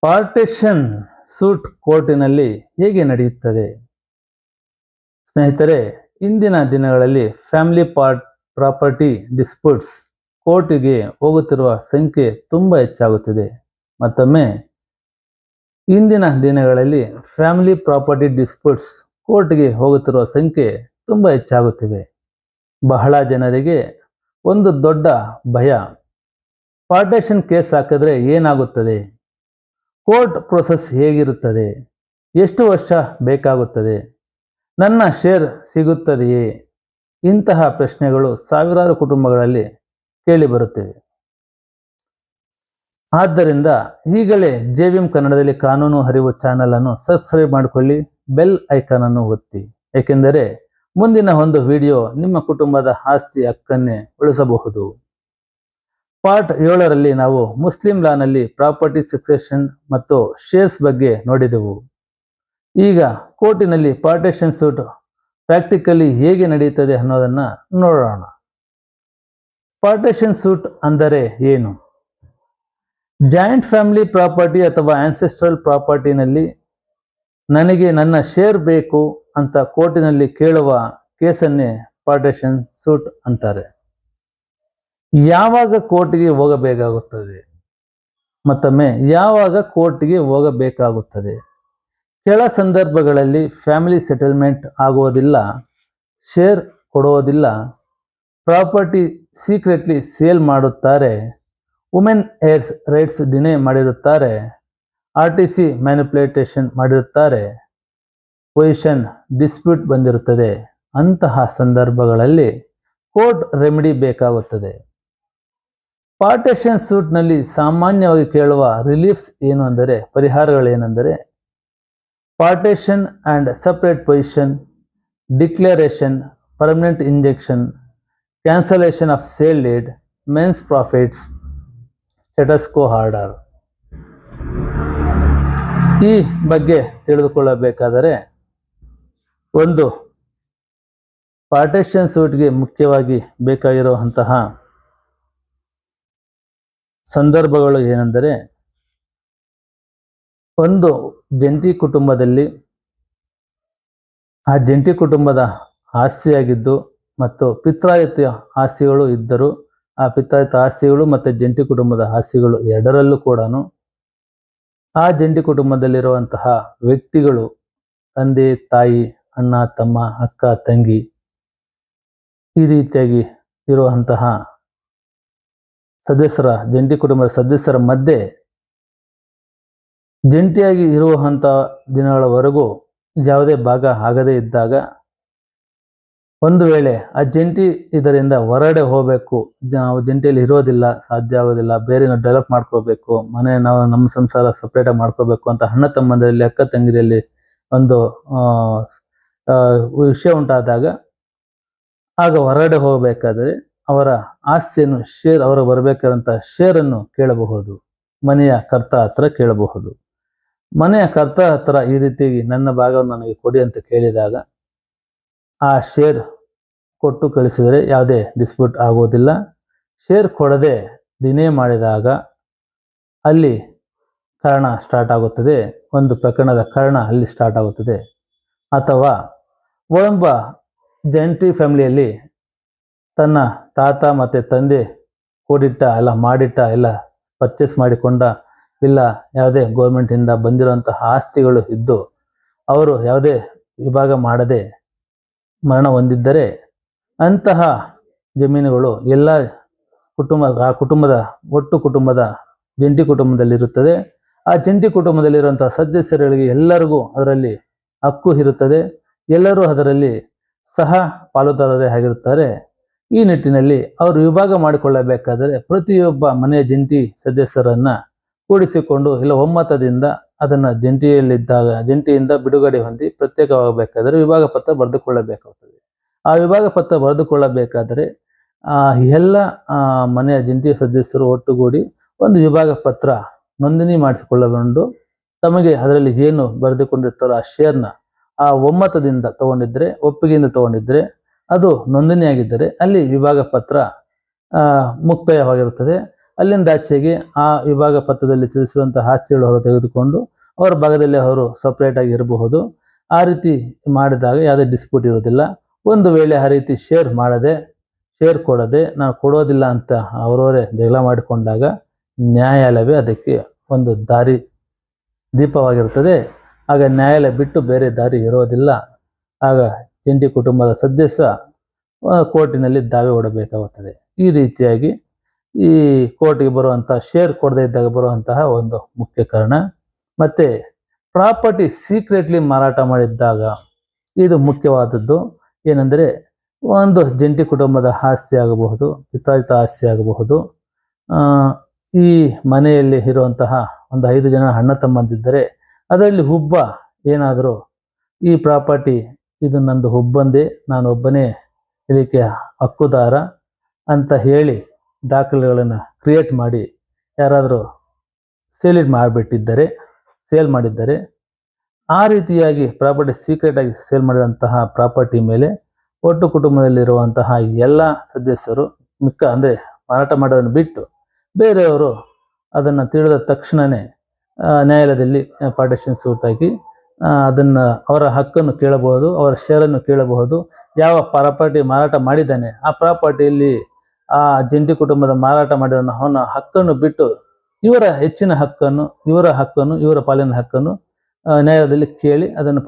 Partition suit ಕೋರ್ಟಿನಲ್ಲಿ ಹೇಗೆ ನಡೆಯುತ್ತದೆ? ಸ್ನೇಹಿತರೆ, ಇಂದಿನ ದಿನಗಳಲ್ಲಿ ಫ್ಯಾಮಿಲಿ ಪ್ರಾಪರ್ಟಿ ಡಿಸ್ಪ್ಯೂಟ್ಸ್ ಕೋರ್ಟಿಗೆ ಹೋಗುತ್ತಿರುವ ಸಂಖ್ಯೆ ತುಂಬ ಹೆಚ್ಚಾಗುತ್ತಿದೆ. ಮತ್ತೊಮ್ಮೆ ಇಂದಿನ ದಿನಗಳಲ್ಲಿ ಫ್ಯಾಮಿಲಿ ಪ್ರಾಪರ್ಟಿ ಡಿಸ್ಪ್ಯೂಟ್ಸ್ ಕೋರ್ಟ್ಗೆ ಹೋಗುತ್ತಿರುವ ಸಂಖ್ಯೆ ತುಂಬ ಹೆಚ್ಚಾಗುತ್ತಿವೆ. ಬಹಳ ಜನರಿಗೆ ಒಂದು ದೊಡ್ಡ ಭಯ, ಪಾರ್ಟಿಷನ್ ಕೇಸ್ ಹಾಕಿದ್ರೆ ಏನಾಗುತ್ತದೆ? ಕೋರ್ಟ್ ಪ್ರೊಸೆಸ್ ಹೇಗಿರುತ್ತದೆ? ಎಷ್ಟು ವರ್ಷ ಬೇಕಾಗುತ್ತದೆ? ನನ್ನ ಶೇರ್ ಸಿಗುತ್ತದೆಯೇ? ಇಂತಹ ಪ್ರಶ್ನೆಗಳು ಸಾವಿರಾರು ಕುಟುಂಬಗಳಲ್ಲಿ ಕೇಳಿಬರುತ್ತಿವೆ. ಆದ್ದರಿಂದ ಈಗಲೇ JVM ಕನ್ನಡದಲ್ಲಿ ಕಾನೂನು ಅರಿವು ಚಾನಲ್ ಅನ್ನು ಸಬ್ಸ್ಕ್ರೈಬ್ ಮಾಡಿಕೊಳ್ಳಿ, ಬೆಲ್ ಐಕಾನ್ ಅನ್ನು ಒತ್ತಿ. ಏಕೆಂದರೆ ಮುಂದಿನ ಒಂದು ವಿಡಿಯೋ ನಿಮ್ಮ ಕುಟುಂಬದ ಆಸ್ತಿ ಹಕ್ಕನ್ನೇ ಉಳಿಸಬಹುದು. ಪಾರ್ಟ್ 7ರಲ್ಲಿ ನಾವು ಮುಸ್ಲಿಂ ಲಾನಲ್ಲಿ ಪ್ರಾಪರ್ಟಿ ಸಕ್ಸೆಷನ್ ಮತ್ತು ಶೇರ್ಸ್ ಬಗ್ಗೆ ನೋಡಿದೆವು. ಈಗ ಕೋರ್ಟಿನಲ್ಲಿ ಪಾರ್ಟಿಷನ್ ಸೂಟ್ ಪ್ರಾಕ್ಟಿಕಲಿ ಹೇಗೆ ನಡೆಯುತ್ತದೆ ಅನ್ನೋದನ್ನ ನೋಡೋಣ. ಪಾರ್ಟಿಷನ್ ಸೂಟ್ ಅಂದರೆ ಏನು? ಜಾಯಿಂಟ್ ಫ್ಯಾಮಿಲಿ ಪ್ರಾಪರ್ಟಿ ಅಥವಾ ಆನ್ಸೆಸ್ಟ್ರಲ್ ಪ್ರಾಪರ್ಟಿನಲ್ಲಿ ನನಗೆ ನನ್ನ ಶೇರ್ ಬೇಕು ಅಂತ ಕೋರ್ಟಿನಲ್ಲಿ ಕೇಳುವ ಕೇಸನ್ನೇ ಪಾರ್ಟಿಷನ್ ಸೂಟ್ ಅಂತಾರೆ. ಯಾವಾಗ ಕೋರ್ಟ್ಗೆ ಹೋಗಬೇಕಾಗುತ್ತದೆ? ಮತ್ತೊಮ್ಮೆ ಯಾವಾಗ ಕೋರ್ಟ್ಗೆ ಹೋಗಬೇಕಾಗುತ್ತದೆ? ಕೆಲ ಸಂದರ್ಭಗಳಲ್ಲಿ ಫ್ಯಾಮಿಲಿ ಸೆಟಲ್ಮೆಂಟ್ ಆಗುವುದಿಲ್ಲ, ಶೇರ್ ಕೊಡುವುದಿಲ್ಲ, ಪ್ರಾಪರ್ಟಿ ಸೀಕ್ರೆಟ್ಲಿ ಸೇಲ್ ಮಾಡುತ್ತಾರೆ, ವುಮೆನ್ ಏರ್ಸ್ ರೈಟ್ಸ್ ಡಿನೇ ಮಾಡಿರುತ್ತಾರೆ, RTC ಮ್ಯಾನಿಪ್ಯುಲೇಟೇಷನ್ ಮಾಡಿರುತ್ತಾರೆ, ಪೊಸಿಷನ್ ಡಿಸ್ಪ್ಯೂಟ್ ಬಂದಿರುತ್ತದೆ. ಅಂತಹ ಸಂದರ್ಭಗಳಲ್ಲಿ ಕೋರ್ಟ್ ರೆಮಿಡಿ ಬೇಕಾಗುತ್ತದೆ. ಪಾರ್ಟಿಷನ್ ಸೂಟ್ನಲ್ಲಿ ಸಾಮಾನ್ಯವಾಗಿ ಕೇಳುವ ರಿಲೀಫ್ಸ್ ಏನು ಅಂದರೆ, ಪರಿಹಾರಗಳೇನೆಂದರೆ partition and separate possession, declaration, permanent injunction, cancellation of sale deed, mesne profits, status quo order. ಈ ಬಗ್ಗೆ ತಿಳಿದುಕೊಳ್ಳಬೇಕಾದರೆ ಒಂದು ಪಾರ್ಟಿಷನ್ ಸೂಟ್ಗೆ ಮುಖ್ಯವಾಗಿ ಬೇಕಾಗಿರುವಂತಹ ಸಂದರ್ಭಗಳು ಏನೆಂದರೆ, ಒಂದು ಜಂಟಿ ಕುಟುಂಬದಲ್ಲಿ ಆ ಜಂಟಿ ಕುಟುಂಬದ ಆಸ್ತಿಯಾಗಿದ್ದು ಮತ್ತು ಪಿತ್ರಾಯಿತ ಆಸ್ತಿಗಳು ಇದ್ದರೂ ಆ ಪಿತ್ರಾಯಿತ ಆಸ್ತಿಗಳು ಮತ್ತು ಜಂಟಿ ಕುಟುಂಬದ ಆಸ್ತಿಗಳು ಎರಡರಲ್ಲೂ ಕೂಡ ಆ ಜಂಟಿ ಕುಟುಂಬದಲ್ಲಿರುವಂತಹ ವ್ಯಕ್ತಿಗಳು ತಂದೆ, ತಾಯಿ, ಅಣ್ಣ, ತಮ್ಮ, ಅಕ್ಕ, ತಂಗಿ ಈ ರೀತಿಯಾಗಿ ಇರುವಂತಹ ಜಂಟಿ ಕುಟುಂಬದ ಸದಸ್ಯರ ಮಧ್ಯೆ ಜಂಟಿಯಾಗಿ ಇರುವಂಥ ದಿನಗಳವರೆಗೂ ಯಾವುದೇ ಭಾಗ ಆಗದೇ ಇದ್ದಾಗ, ಒಂದು ವೇಳೆ ಆ ಜಂಟಿ ಇದರಿಂದ ಹೊರಗಡೆ ಹೋಗಬೇಕು, ನಾವು ಜಂಟಿಯಲ್ಲಿ ಇರೋದಿಲ್ಲ, ಸಾಧ್ಯ ಆಗೋದಿಲ್ಲ, ಬೇರೆ ನಾವು ಡೆವಲಪ್ ಮಾಡ್ಕೋಬೇಕು, ನಾವು ನಮ್ಮ ಸಂಸಾರ ಸಪ್ರೇಟಾಗಿ ಮಾಡ್ಕೋಬೇಕು ಅಂತ ಅಣ್ಣ ತಮ್ಮಂದರಲ್ಲಿ, ಅಕ್ಕ ತಂಗಿರಲ್ಲಿ ಒಂದು ವಿಷಯ ಉಂಟಾದಾಗ, ಆಗ ಹೊರಗಡೆ ಹೋಗಬೇಕಾದರೆ ಅವರ ಆಸ್ತಿಯನ್ನು ಅವರಿಗೆ ಬರಬೇಕಾದಂಥ ಶೇರನ್ನು ಕೇಳಬಹುದು. ಮನೆಯ ಕರ್ತ ಹತ್ರ ಕೇಳಬಹುದು. ಮನೆಯ ಕರ್ತ ಹತ್ರ ಈ ರೀತಿ ನನ್ನ ಭಾಗವನ್ನು ನನಗೆ ಕೊಡಿ ಅಂತ ಕೇಳಿದಾಗ ಆ ಶೇರ್ ಕೊಟ್ಟು ಕಳಿಸಿದರೆ ಯಾವುದೇ ಡಿಸ್ಪ್ಯೂಟ್ ಆಗುವುದಿಲ್ಲ. ಶೇರ್ ಕೊಡದೆ ಡಿನೇ ಮಾಡಿದಾಗ ಅಲ್ಲಿ ಕಾರಣ ಸ್ಟಾರ್ಟ್ ಆಗುತ್ತದೆ, ಒಂದು ಪ್ರಕರಣದ ಕಾರಣ ಅಲ್ಲಿ ಸ್ಟಾರ್ಟ್ ಆಗುತ್ತದೆ. ಅಥವಾ ಒಬ್ಬ ಜಂಟಿ ಫ್ಯಾಮಿಲಿಯಲ್ಲಿ ತನ್ನ ತಾತ ಮತ್ತು ತಂದೆ ಕೂಡಿಟ್ಟ ಎಲ್ಲ ಮಾಡಿಟ್ಟ ಎಲ್ಲ ಪರ್ಚೇಸ್ ಮಾಡಿಕೊಂಡ ಇಲ್ಲ ಯಾವುದೇ ಗೌರ್ಮೆಂಟಿಂದ ಬಂದಿರುವಂತಹ ಆಸ್ತಿಗಳು ಇದ್ದು ಅವರು ಯಾವುದೇ ವಿಭಾಗ ಮಾಡದೆ ಮರಣ ಹೊಂದಿದ್ದರೆ ಅಂತಹ ಜಮೀನುಗಳು ಎಲ್ಲ ಒಟ್ಟು ಕುಟುಂಬದ ಜಂಟಿ ಕುಟುಂಬದಲ್ಲಿರುತ್ತದೆ. ಆ ಜಂಟಿ ಕುಟುಂಬದಲ್ಲಿರುವಂತಹ ಸದಸ್ಯರುಗಳಿಗೆ ಎಲ್ಲರಿಗೂ ಅದರಲ್ಲಿ ಹಕ್ಕು ಇರುತ್ತದೆ. ಎಲ್ಲರೂ ಅದರಲ್ಲಿ ಸಹ ಪಾಲುದಾರರೇ ಆಗಿರುತ್ತಾರೆ. ಈ ನಿಟ್ಟಿನಲ್ಲಿ ಅವರು ವಿಭಾಗ ಮಾಡಿಕೊಳ್ಳಬೇಕಾದರೆ ಪ್ರತಿಯೊಬ್ಬ ಮನೆಯ ಜಂಟಿ ಸದಸ್ಯರನ್ನ ಕೂಡಿಸಿಕೊಂಡು ಇಲ್ಲ ಒಮ್ಮತದಿಂದ ಅದನ್ನು ಜಂಟಿಯಿಂದ ಬಿಡುಗಡೆ ಹೊಂದಿ ಪ್ರತ್ಯೇಕವಾಗಬೇಕಾದರೆ ವಿಭಾಗ ಪತ್ರ ಬರೆದುಕೊಳ್ಳಬೇಕಾಗುತ್ತದೆ. ಆ ವಿಭಾಗ ಪತ್ರ ಬರೆದುಕೊಳ್ಳಬೇಕಾದರೆ ಎಲ್ಲ ಮನೆಯ ಜಂಟಿ ಸದಸ್ಯರು ಒಟ್ಟುಗೂಡಿ ಒಂದು ವಿಭಾಗ ಪತ್ರ ನೋಂದಣಿ ಮಾಡಿಸಿಕೊಳ್ಳಬಹುದು. ತಮಗೆ ಅದರಲ್ಲಿ ಏನು ಬರೆದುಕೊಂಡಿರ್ತಾರೋ ಆ ಶೇರ್ನ ಆ ಒಮ್ಮತದಿಂದ ತಗೊಂಡಿದ್ರೆ, ಒಪ್ಪಿಗೆಯಿಂದ ತಗೊಂಡಿದ್ರೆ, ಅದು ನೋಂದಣಿಯಾಗಿದ್ದರೆ ಅಲ್ಲಿ ವಿಭಾಗ ಪತ್ರ ಮುಕ್ತಾಯವಾಗಿರುತ್ತದೆ. ಅಲ್ಲಿಂದ ಆಚೆಗೆ ಆ ವಿಭಾಗ ಪತ್ರದಲ್ಲಿ ತಿಳಿಸಿರುವಂತಹ ಆಸ್ತಿಗಳು ಅವರು ತೆಗೆದುಕೊಂಡು ಅವರ ಭಾಗದಲ್ಲಿ ಅವರು ಸಪ್ರೇಟ್ ಆಗಿ ಇರಬಹುದು. ಆ ರೀತಿ ಮಾಡಿದಾಗ ಯಾವುದೇ ಡಿಸ್ಪ್ಯೂಟ್ ಇರೋದಿಲ್ಲ. ಒಂದು ವೇಳೆ ಆ ರೀತಿ ಶೇರ್ ಕೊಡದೆ ನಾವು ಕೊಡೋದಿಲ್ಲ ಅಂತ ಅವರವರೇ ಜಗಳ ಮಾಡಿಕೊಂಡಾಗ ನ್ಯಾಯಾಲಯವೇ ಅದಕ್ಕೆ ಒಂದು ದಾರಿ ದೀಪವಾಗಿರುತ್ತದೆ. ಆಗ ನ್ಯಾಯಾಲಯ ಬಿಟ್ಟು ಬೇರೆ ದಾರಿ ಇರೋದಿಲ್ಲ. ಆಗ ಜಂಟಿ ಕುಟುಂಬದ ಸದಸ್ಯ ಕೋರ್ಟಿನಲ್ಲಿ ದಾವೆ ಹೂಡಬೇಕಾಗುತ್ತದೆ. ಈ ರೀತಿಯಾಗಿ ಈ ಕೋರ್ಟಿಗೆ ಬರುವಂತಹ ಶೇರ್ ಕೊಡದೇ ಇದ್ದಾಗ ಬರುವಂತಹ ಒಂದು ಮುಖ್ಯ ಕಾರಣ. ಮತ್ತೆ ಪ್ರಾಪರ್ಟಿ ಸೀಕ್ರೆಟ್ಲಿ ಮಾರಾಟ ಮಾಡಿದ್ದಾಗ ಇದು ಮುಖ್ಯವಾದದ್ದು. ಏನೆಂದರೆ ಒಂದು ಜಂಟಿ ಕುಟುಂಬದ ಆಸ್ತಿ ಆಗಬಹುದು, ಪಿತ್ರಾರ್ಜಿತ ಆಸ್ತಿ ಆಗಬಹುದು. ಈ ಮನೆಯಲ್ಲಿ ಇರುವಂತಹ ಒಂದು 5 ಜನ ಅಣ್ಣ ತಮ್ಮಂದಿದ್ದರೆ ಅದರಲ್ಲಿ ಒಬ್ಬ ಏನಾದರೂ ಈ ಪ್ರಾಪರ್ಟಿ ಇದು ನಂದು ಒಬ್ಬಂದೇ, ನಾನೊಬ್ಬನೇ ಇದಕ್ಕೆ ಹಕ್ಕುದಾರ ಅಂತ ಹೇಳಿ ದಾಖಲೆಗಳನ್ನು ಕ್ರಿಯೇಟ್ ಮಾಡಿ ಯಾರಾದರೂ ಸೇಲ್ ಮಾಡಿದ್ದರೆ ಆ ರೀತಿಯಾಗಿ ಪ್ರಾಪರ್ಟಿ ಸೀಕ್ರೆಟ್ ಆಗಿ ಸೇಲ್ ಮಾಡಿದಂತಹ ಪ್ರಾಪರ್ಟಿ ಮೇಲೆ ಒಟ್ಟು ಕುಟುಂಬದಲ್ಲಿರುವಂತಹ ಎಲ್ಲ ಸದಸ್ಯರು ಅಂದರೆ ಮಾರಾಟ ಮಾಡೋದನ್ನು ಬಿಟ್ಟು ಬೇರೆಯವರು ಅದನ್ನು ತಿಳಿದ ತಕ್ಷಣವೇ ನ್ಯಾಯಾಲಯದಲ್ಲಿ ಪಾರ್ಟಿಷನ್ ಸೂಟ್ ಹಾಕಿ ಅದನ್ನು ಅವರ ಹಕ್ಕನ್ನು ಕೇಳಬಹುದು, ಅವರ ಶೇರನ್ನು ಕೇಳಬಹುದು. ಯಾವ ಪ್ರಾಪರ್ಟಿ ಮಾರಾಟ ಮಾಡಿದ್ದಾನೆ ಆ ಪ್ರಾಪರ್ಟಿಯಲ್ಲಿ ಆ ಜಂಟಿ ಕುಟುಂಬದ ಮಾರಾಟ ಮಾಡಿರೋ ಅವನ ಹಕ್ಕನ್ನು ಬಿಟ್ಟು ಇವರ ಹೆಚ್ಚಿನ ಹಕ್ಕನ್ನು, ಇವರ ಪಾಲಿನ ಹಕ್ಕನ್ನು ನ್ಯಾಯಾಲಯದಲ್ಲಿ ಕೇಳಿ ಅದನ್ನು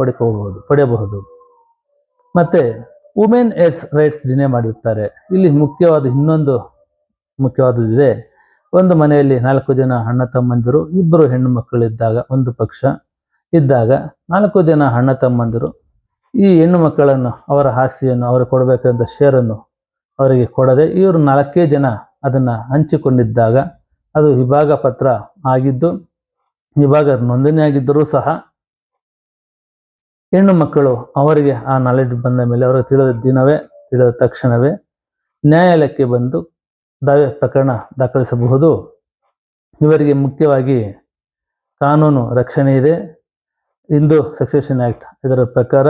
ಪಡೆಯಬಹುದು. ಮತ್ತೆ ವುಮೆನ್ ರೈಟ್ಸ್ ಡಿನೇ ಮಾಡಿರ್ತಾರೆ. ಇಲ್ಲಿ ಇನ್ನೊಂದು ಮುಖ್ಯವಾದದ್ದಿದೆ. ಒಂದು ಮನೆಯಲ್ಲಿ 4 ಜನ ಅಣ್ಣ ತಮ್ಮಂದಿರು, 2 ಹೆಣ್ಣು ಮಕ್ಕಳಿದ್ದಾಗ, ಒಂದು ಪಕ್ಷ ಇದ್ದಾಗ 4 ಜನ ಅಣ್ಣ ತಮ್ಮಂದಿರು ಈ ಹೆಣ್ಣು ಮಕ್ಕಳನ್ನು ಅವರ ಆಸ್ತಿಯನ್ನು ಅವರು ಕೊಡಬೇಕಾದ ಶೇರನ್ನು ಅವರಿಗೆ ಕೊಡದೆ ಇವರು 4 ಜನ ಅದನ್ನು ಹಂಚಿಕೊಂಡಿದ್ದಾಗ ಅದು ವಿಭಾಗ ಪತ್ರ ಆಗಿದ್ದು ವಿಭಾಗ ನೋಂದಣಿ ಆಗಿದ್ದರೂ ಸಹ ಹೆಣ್ಣು ಮಕ್ಕಳು ಅವರಿಗೆ ಆ ನಾಲೆಡ್ಜ್ ಬಂದ ಮೇಲೆ ಅವರಿಗೆ ತಿಳಿದ ತಕ್ಷಣವೇ ನ್ಯಾಯಾಲಯಕ್ಕೆ ಬಂದು ದಾವೆ ಪ್ರಕರಣ ದಾಖಲಿಸಬಹುದು. ಇವರಿಗೆ ಮುಖ್ಯವಾಗಿ ಕಾನೂನು ರಕ್ಷಣೆ ಇದೆ. ಹಿಂದೂ ಸಕ್ಸೆಷನ್ ಆ್ಯಕ್ಟ್ ಇದರ ಪ್ರಕಾರ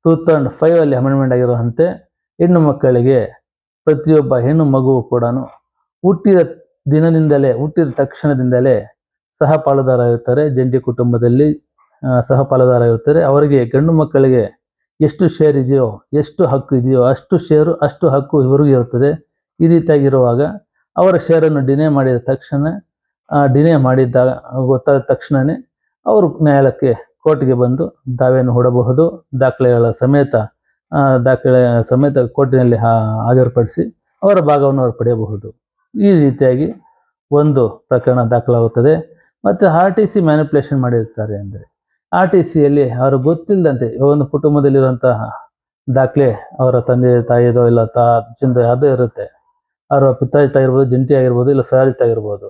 2005 ಅಲ್ಲಿ ಅಮೆಂಡ್ಮೆಂಟ್ ಆಗಿರುವಂತೆ ಹೆಣ್ಣು ಮಕ್ಕಳಿಗೆ ಪ್ರತಿಯೊಬ್ಬ ಹೆಣ್ಣು ಮಗುವು ಕೂಡ ಹುಟ್ಟಿದ ತಕ್ಷಣದಿಂದಲೇ ಸಹಪಾಲುದಾರರಾಗಿರ್ತಾರೆ. ಜಂಟಿ ಕುಟುಂಬದಲ್ಲಿ ಸಹಪಾಲುದಾರರಾಗಿರ್ತಾರೆ. ಅವರಿಗೆ ಗಂಡು ಮಕ್ಕಳಿಗೆ ಎಷ್ಟು ಶೇರ್ ಇದೆಯೋ, ಎಷ್ಟು ಹಕ್ಕು ಇದೆಯೋ ಅಷ್ಟು ಶೇರು ಅಷ್ಟು ಹಕ್ಕು ಇವರಿಗೂ ಇರುತ್ತದೆ. ಈ ರೀತಿಯಾಗಿರುವಾಗ ಅವರ ಶೇರನ್ನು ಡಿನೇ ಮಾಡಿದ್ದಾಗ ಗೊತ್ತಾದ ತಕ್ಷಣವೇ ಅವರು ನ್ಯಾಯಾಲಯಕ್ಕೆ ಕೋರ್ಟ್ಗೆ ಬಂದು ದಾವೆಯನ್ನು ಹೂಡಬಹುದು. ದಾಖಲೆಗಳ ಸಮೇತ ಕೋರ್ಟಿನಲ್ಲಿ ಹಾಜರುಪಡಿಸಿ ಅವರ ಭಾಗವನ್ನು ಅವರು ಪಡೆಯಬಹುದು. ಈ ರೀತಿಯಾಗಿ ಒಂದು ಪ್ರಕರಣ ದಾಖಲಾಗುತ್ತದೆ. ಮತ್ತು RTC ಮ್ಯಾನಿಪುಲೇಷನ್ ಮಾಡಿರ್ತಾರೆ. ಅಂದರೆ RTCಯಲ್ಲಿ ಅವರು ಗೊತ್ತಿಲ್ಲದಂತೆ ಒಂದು ಕುಟುಂಬದಲ್ಲಿರುವಂತಹ ದಾಖಲೆ ಅವರ ತಂದೆ ತಾಯಿದೋ ಇಲ್ಲ ಅಜ್ಜಿಂದೋ ಯಾವುದೋ ಇರುತ್ತೆ. ಅವರ ಪಿತಾರ್ಜಿತ ಆಗಿರ್ಬೋದು, ಜಂಟಿ ಆಗಿರ್ಬೋದು, ಇಲ್ಲ ಸ್ವಯಾರ್ಜಿತ ಆಗಿರ್ಬೋದು.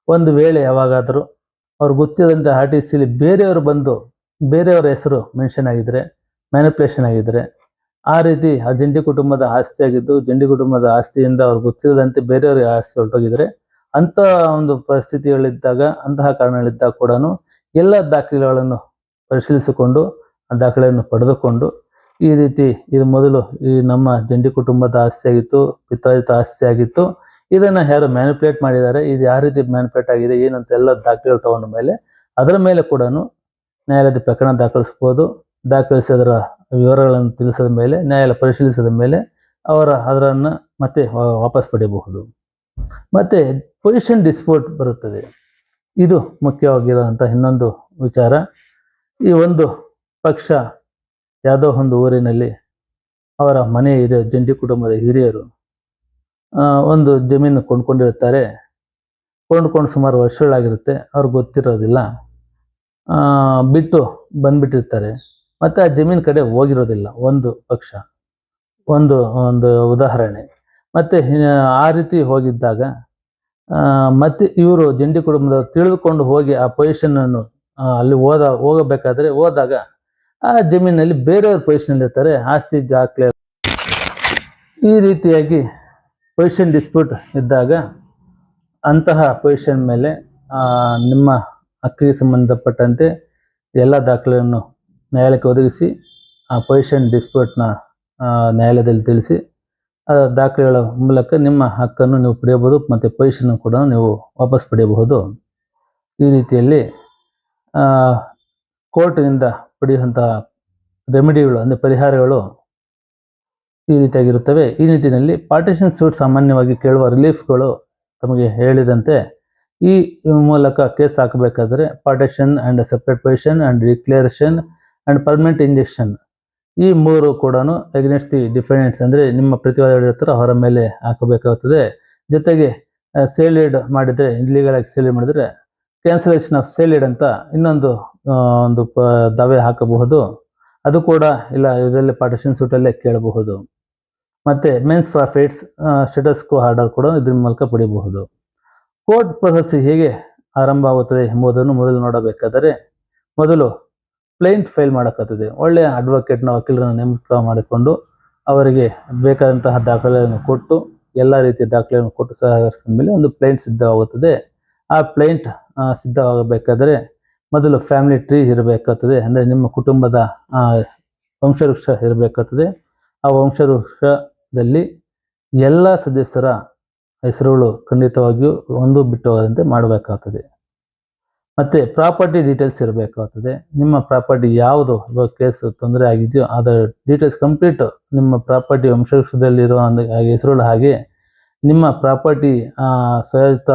ಒಂದು ವೇಳೆ ಯಾವಾಗಾದರೂ ಅವ್ರು ಗೊತ್ತಿಲ್ಲದಂತೆ RTCಯಲ್ಲಿ ಬೇರೆಯವರ ಹೆಸರು ಮೆನ್ಷನ್ ಆಗಿದ್ರೆ, ಮ್ಯಾನಿಪುಲೇಷನ್ ಆಗಿದ್ರೆ, ಆ ರೀತಿ ಆ ಜಂಟಿ ಕುಟುಂಬದ ಆಸ್ತಿ ಆಗಿದ್ದು ಜಂಟಿ ಕುಟುಂಬದ ಆಸ್ತಿಯಿಂದ ಅವ್ರು ಗೊತ್ತಿಲ್ಲದಂತೆ ಬೇರೆಯವರಿಗೆ ಆಸ್ತಿ ಹೊರಟೋಗಿದ್ರೆ ಅಂಥ ಒಂದು ಪರಿಸ್ಥಿತಿಗಳಿದ್ದಾಗ, ಅಂತಹ ಕಾರಣಗಳಿದ್ದಾಗ ಕೂಡ ಎಲ್ಲ ದಾಖಲೆಗಳನ್ನು ಪರಿಶೀಲಿಸಿಕೊಂಡು ಆ ದಾಖಲೆಯನ್ನು ಪಡೆದುಕೊಂಡು ಈ ರೀತಿ ಇದು ಮೊದಲು ಈ ನಮ್ಮ ಜಂಟಿ ಕುಟುಂಬದ ಆಸ್ತಿ ಆಗಿತ್ತು, ಪಿತ್ರಾರ್ಜಿತ ಆಸ್ತಿ ಆಗಿತ್ತು, ಇದನ್ನು ಯಾರು ಮ್ಯಾನಿಪುಲೇಟ್ ಮಾಡಿದ್ದಾರೆ, ಇದು ಯಾವ ರೀತಿ ಮ್ಯಾನಿಪುಲೇಟ್ ಆಗಿದೆ ಏನಂತ ಎಲ್ಲ ದಾಖಲೆಗಳು ತಗೊಂಡ ಮೇಲೆ ಅದರ ಮೇಲೆ ಕೂಡ ನ್ಯಾಯಾಲಯದ ಪ್ರಕರಣ ದಾಖಲಿಸಿ ಅದರ ವಿವರಗಳನ್ನು ತಿಳಿಸಿದ ಮೇಲೆ ನ್ಯಾಯಾಲಯ ಪರಿಶೀಲಿಸಿದ ಮೇಲೆ ಅದನ್ನು ಮತ್ತೆ ವಾಪಸ್ ಪಡೆಯಬಹುದು. ಮತ್ತು ಪೊಸಿಷನ್ ಡಿಸ್ಪ್ಯೂಟ್ ಬರುತ್ತದೆ. ಇದು ಮುಖ್ಯವಾಗಿರುವಂಥ ಇನ್ನೊಂದು ವಿಚಾರ. ಈ ಒಂದು ಪಕ್ಷ ಯಾವುದೋ ಒಂದು ಊರಿನಲ್ಲಿ ಅವರ ಮನೆಯ ಜಂಟಿ ಕುಟುಂಬದ ಹಿರಿಯರು ಒಂದು ಜಮೀನು ಕೊಂಡ್ಕೊಂಡಿರ್ತಾರೆ. ಕೊಂಡ್ಕೊಂಡು ಸುಮಾರು ವರ್ಷಗಳಾಗಿರುತ್ತೆ. ಅವ್ರಿಗೆ ಗೊತ್ತಿರೋದಿಲ್ಲ, ಬಿಟ್ಟು ಬಂದ್ಬಿಟ್ಟಿರ್ತಾರೆ. ಮತ್ತು ಆ ಜಮೀನು ಕಡೆ ಹೋಗಿರೋದಿಲ್ಲ ಒಂದು ಪಕ್ಷ. ಒಂದು ಉದಾಹರಣೆ. ಮತ್ತು ಆ ರೀತಿ ಹೋಗಿದ್ದಾಗ ಮತ್ತೆ ಇವರು ಜಂಟಿ ಕುಟುಂಬದವರು ತಿಳಿದುಕೊಂಡು ಹೋಗಿ ಆ ಪೊಸಿಷನನ್ನು ಅಲ್ಲಿ ಹೋದಾಗ ಆ ಜಮೀನಲ್ಲಿ ಬೇರೆಯವ್ರ ಪೊಸಿಷನಲ್ಲಿ ಇರ್ತಾರೆ, ಆಸ್ತಿ ದಾಖಲೆ. ಈ ರೀತಿಯಾಗಿ ಪೊಸಿಷನ್ ಡಿಸ್ಪ್ಯೂಟ್ ಇದ್ದಾಗ ಅಂತಹ ಪೊಸಿಷನ್ ಮೇಲೆ ನಿಮ್ಮ ಹಕ್ಕಿಗೆ ಸಂಬಂಧಪಟ್ಟಂತೆ ಎಲ್ಲ ದಾಖಲೆಯನ್ನು ನ್ಯಾಯಾಲಯಕ್ಕೆ ಒದಗಿಸಿ ಆ ಪೊಸಿಷನ್ ಡಿಸ್ಪ್ಯೂಟ್ನ ನ್ಯಾಯಾಲಯದಲ್ಲಿ ತಿಳಿಸಿ ದಾಖಲೆಗಳ ಮೂಲಕ ನಿಮ್ಮ ಹಕ್ಕನ್ನು ನೀವು ಪಡೆಯಬಹುದು ಮತ್ತು ಪೊಸಿಷನ್ ಕೂಡ ನೀವು ವಾಪಸ್ ಪಡೆಯಬಹುದು. ಈ ರೀತಿಯಲ್ಲಿ ಕೋರ್ಟಿನಿಂದ ಪಡೆಯುವಂತಹ ರೆಮಿಡಿಗಳು ಅಂದರೆ ಪರಿಹಾರಗಳು ಈ ರೀತಿಯಾಗಿರುತ್ತವೆ. ಈ ನಿಟ್ಟಿನಲ್ಲಿ ಪಾರ್ಟಿಷನ್ ಸೂಟ್ ಸಾಮಾನ್ಯವಾಗಿ ಕೇಳುವ ರಿಲೀಫ್ಗಳು ತಮಗೆ ಹೇಳಿದಂತೆ ಈ ಮೂಲಕ ಕೇಸ್ ಹಾಕಬೇಕಾದರೆ partition and separate position and declaration and permanent injection ಈ ಮೂರು ಕೂಡ ಅಗೇನ್ಸ್ಟ್ ದಿ ಡಿಫೆಂಡೆಂಟ್ಸ್ ಅಂದರೆ ನಿಮ್ಮ ಪ್ರತಿವಾದಿಗಳು ಇರ್ತಾರೆ ಅವರ ಮೇಲೆ ಹಾಕಬೇಕಾಗುತ್ತದೆ. ಜೊತೆಗೆ ಸೇಲ್ಡ್ ಮಾಡಿದರೆ ಇಲ್ಲಿಗಲ್ ಆಗಿ ಸೇಲ್ ಮಾಡಿದರೆ ಕ್ಯಾನ್ಸಲೇಷನ್ ಆಫ್ ಸೇಲ್ಡ್ ಅಂತ ಇನ್ನೊಂದು ದಾವೆ ಹಾಕಬಹುದು. ಅದು ಕೂಡ ಇಲ್ಲ ಇದರಲ್ಲಿ ಪಾರ್ಟಿಷನ್ ಸೂಟಲ್ಲೇ ಕೇಳಬಹುದು. ಮತ್ತು mains profits status quo order ಕೂಡ ಇದ್ರ ಮೂಲಕ ಪಡೆಯಬಹುದು. ಕೋರ್ಟ್ ಪ್ರೊಸೆಸ್ ಹೇಗೆ ಆರಂಭ ಆಗುತ್ತದೆ ಎಂಬುದನ್ನು ಮೊದಲು ನೋಡಬೇಕಾದರೆ ಮೊದಲು ಪ್ಲೇಂಟ್ ಫೈಲ್ ಮಾಡೋಕ್ಕಾಗ್ತದೆ. ಒಳ್ಳೆಯ ಅಡ್ವೊಕೇಟ್ನ ವಕೀಲರನ್ನು ನೇಮಕ ಮಾಡಿಕೊಂಡು ಅವರಿಗೆ ಬೇಕಾದಂತಹ ದಾಖಲೆಯನ್ನು ಕೊಟ್ಟು ಎಲ್ಲ ರೀತಿಯ ದಾಖಲೆಯನ್ನು ಕೊಟ್ಟು ಸಹಕರಿಸಿದ ಮೇಲೆ ಒಂದು ಪ್ಲೇಂಟ್ ಸಿದ್ಧವಾಗುತ್ತದೆ. ಆ ಪ್ಲೇಂಟ್ ಸಿದ್ಧವಾಗಬೇಕಾದರೆ ಮೊದಲು ಫ್ಯಾಮಿಲಿ ಟ್ರೀ ಇರಬೇಕಾಗ್ತದೆ, ಅಂದರೆ ನಿಮ್ಮ ಕುಟುಂಬದ ವಂಶವೃಕ್ಷ ಇರಬೇಕಾಗ್ತದೆ. ಆ ವಂಶವೃಕ್ಷದಲ್ಲಿ ಎಲ್ಲ ಸದಸ್ಯರ ಹೆಸರುಗಳು ಖಂಡಿತವಾಗಿಯೂ ಒಂದು ಬಿಟ್ಟು ಹೋಗದಂತೆ ಮಾಡಬೇಕಾಗ್ತದೆ. ಮತ್ತು ಪ್ರಾಪರ್ಟಿ ಡೀಟೇಲ್ಸ್ ಇರಬೇಕಾಗ್ತದೆ. ನಿಮ್ಮ ಪ್ರಾಪರ್ಟಿ ಯಾವುದು ಇವಾಗ ಕೇಸು ತೊಂದರೆ ಆಗಿದೆಯೋ ಅದರ ಡೀಟೇಲ್ಸ್ ಕಂಪ್ಲೀಟ್ ನಿಮ್ಮ ಪ್ರಾಪರ್ಟಿ ವಂಶವೃಕ್ಷದಲ್ಲಿರುವ ಹೆಸರುಗಳು ಹಾಗೆ ನಿಮ್ಮ ಪ್ರಾಪರ್ಟಿ ಸ್ವಯಂತ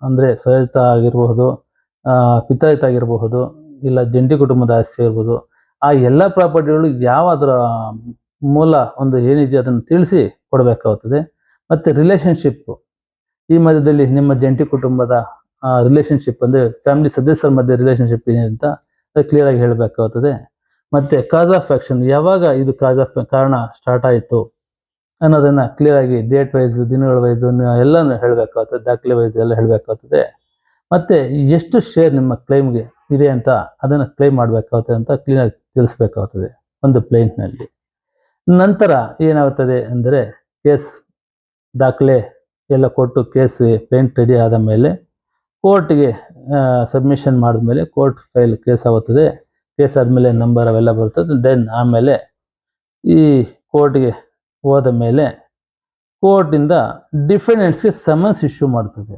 ಅಂದರೆ ಸ್ವಯಂತ ಆಗಿರಬಹುದು, ಪಿತಾಯಿತ ಆಗಿರಬಹುದು, ಇಲ್ಲ ಜಂಟಿ ಕುಟುಂಬದ ಆಸ್ತಿ ಇರ್ಬೋದು. ಆ ಎಲ್ಲ ಪ್ರಾಪರ್ಟಿಗಳು ಯಾವ ಅದರ ಮೂಲ ಒಂದು ಏನಿದೆಯೋ ಅದನ್ನು ತಿಳಿಸಿ ಕೊಡಬೇಕಾಗುತ್ತದೆ. ಮತ್ತು ರಿಲೇಷನ್ಶಿಪ್ ಈ ಮಧ್ಯದಲ್ಲಿ ನಿಮ್ಮ ಜಂಟಿ ಕುಟುಂಬದ ರಿಲೇಷನ್ಶಿಪ್ ಅಂದರೆ ಫ್ಯಾಮಿಲಿ ಸದಸ್ಯರ ಮಧ್ಯೆ ರಿಲೇಷನ್ಶಿಪ್ ಏನಿದೆ ಅಂತ ಅದು ಕ್ಲಿಯರಾಗಿ ಹೇಳಬೇಕಾಗುತ್ತದೆ. ಮತ್ತು ಕಾಸ್ ಆಫ್ ಆ್ಯಕ್ಷನ್ ಯಾವಾಗ ಇದು ಕಾರಣ ಸ್ಟಾರ್ಟ್ ಆಯಿತು ಅನ್ನೋದನ್ನು ಕ್ಲಿಯರಾಗಿ ಡೇಟ್ ವೈಸ್ ದಿನಗಳ ವೈಸು ಎಲ್ಲನೂ ಹೇಳಬೇಕಾಗ್ತದೆ, ದಾಖಲೆ ವೈಸ್ ಎಲ್ಲ ಹೇಳಬೇಕಾಗ್ತದೆ. ಮತ್ತು ಎಷ್ಟು ಶೇರ್ ನಿಮ್ಮ ಕ್ಲೈಮ್ಗೆ ಇದೆ ಅಂತ ಅದನ್ನು ಕ್ಲೈಮ್ ಮಾಡಬೇಕಾಗ್ತದೆ ಅಂತ ಕ್ಲೀನಾಗಿ ತಿಳಿಸ್ಬೇಕಾಗ್ತದೆ ಒಂದು ಪ್ಲೇಂಟ್ನಲ್ಲಿ. ನಂತರ ಏನಾಗುತ್ತದೆ ಅಂದರೆ ಕೇಸ್ ದಾಖಲೆ ಎಲ್ಲ ಕೊಟ್ಟು ಕೇಸ್ ಪ್ಲೇಂಟ್ ರೆಡಿ ಆದ ಮೇಲೆ ಕೋರ್ಟ್ಗೆ ಸಬ್ಮಿಷನ್ ಮಾಡಿದ್ಮೇಲೆ ಕೋರ್ಟ್ ಫೈಲ್ ಕೇಸ್ ಆಗುತ್ತದೆ. ಕೇಸ್ ಆದಮೇಲೆ ನಂಬರ್ ಅವೆಲ್ಲ ಬರ್ತದೆ. ದೆನ್ ಆಮೇಲೆ ಈ ಕೋರ್ಟ್ಗೆ ಹೋದ ಮೇಲೆ ಕೋರ್ಟಿಂದ ಡಿಫೆಂಡೆಂಟ್ಸ್ಗೆ ಸಮನ್ಸ್ ಇಶ್ಯೂ ಮಾಡ್ತದೆ.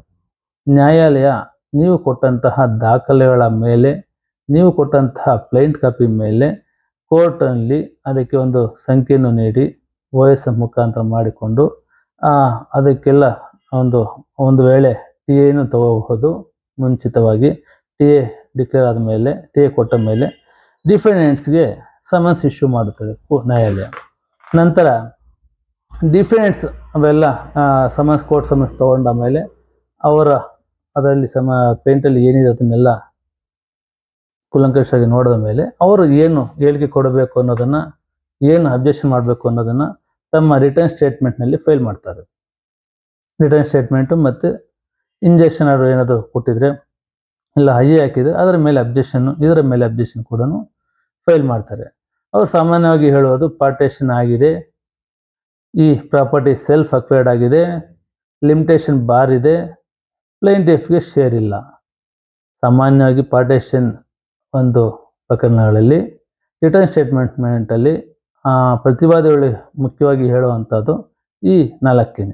ನ್ಯಾಯಾಲಯ ನೀವು ಕೊಟ್ಟಂತಹ ದಾಖಲೆಗಳ ಮೇಲೆ, ನೀವು ಕೊಟ್ಟಂತಹ ಪ್ಲೇಂಟ್ ಕಾಪಿ ಮೇಲೆ ಕೋರ್ಟಲ್ಲಿ ಅದಕ್ಕೆ ಒಂದು ಸಂಖ್ಯೆಯನ್ನು ನೀಡಿ OS ಮುಖಾಂತರ ಮಾಡಿಕೊಂಡು ಅದಕ್ಕೆಲ್ಲ ಒಂದು ವೇಳೆ ಟಿ ಎನು ತಗೋಬಹುದು. ಮುಂಚಿತವಾಗಿ ಟಿ ಎ ಡಿಕ್ಲೇರ್ ಆದಮೇಲೆ ಟಿ ಎ ಕೊಟ್ಟ ಮೇಲೆ ಡಿಫೆಂಡೆಂಟ್ಸ್ಗೆ ಸಮನ್ಸ್ ಇಶ್ಯೂ ಮಾಡುತ್ತದೆ ನ್ಯಾಯಾಲಯ. ನಂತರ ಡಿಫೆಂಡೆಂಟ್ಸ್ ಅವೆಲ್ಲ ಕೋರ್ಟ್ ಸಮನ್ಸ್ ತೊಗೊಂಡ ಮೇಲೆ ಅವರ ಅದರಲ್ಲಿ ಪೇಂಟಲ್ಲಿ ಏನಿದೆ ಅದನ್ನೆಲ್ಲ ಕೂಲಂಕಷವಾಗಿ ನೋಡಿದ ಮೇಲೆ ಅವರು ಏನು ಹೇಳಿಕೆ ಕೊಡಬೇಕು ಅನ್ನೋದನ್ನು, ಏನು ಅಬ್ಜೆಕ್ಷನ್ ಮಾಡಬೇಕು ಅನ್ನೋದನ್ನು ತಮ್ಮ ರಿಟರ್ನ್ ಸ್ಟೇಟ್ಮೆಂಟ್ನಲ್ಲಿ ಫೈಲ್ ಮಾಡ್ತಾರೆ. ರಿಟರ್ನ್ ಸ್ಟೇಟ್ಮೆಂಟು ಮತ್ತು ಇಂಜೆಕ್ಷನ್ ಆರ್ಡರ್ ಏನಾದರೂ ಕೊಟ್ಟಿದ್ರೆ ಇಲ್ಲ ಹೈಯೇ ಹಾಕಿದರೆ ಅದರ ಮೇಲೆ ಅಬ್ಜೆಕ್ಷನ್ನು, ಇದರ ಮೇಲೆ ಅಬ್ಜೆಕ್ಷನ್ ಕೂಡ ಫೈಲ್ ಮಾಡ್ತಾರೆ. ಅವರು ಸಾಮಾನ್ಯವಾಗಿ ಹೇಳುವುದು ಪಾರ್ಟೇಷನ್ ಆಗಿದೆ, ಈ ಪ್ರಾಪರ್ಟಿ ಸೆಲ್ಫ್ ಅಕ್ವೈರ್ಡ್ ಆಗಿದೆ, ಲಿಮಿಟೇಷನ್ ಬಾರ್ ಇದೆ, ಪ್ಲೇಂಟಿಫ್ಗೆ ಶೇರ್ ಇಲ್ಲ. ಸಾಮಾನ್ಯವಾಗಿ ಪಾರ್ಟೇಷನ್ ಒಂದು ಪ್ರಕರಣಗಳಲ್ಲಿ ರಿಟರ್ನ್ ಸ್ಟೇಟ್ಮೆಂಟಲ್ಲಿ ಪ್ರತಿವಾದಿಗಳು ಮುಖ್ಯವಾಗಿ ಹೇಳುವಂಥದ್ದು ಈ 4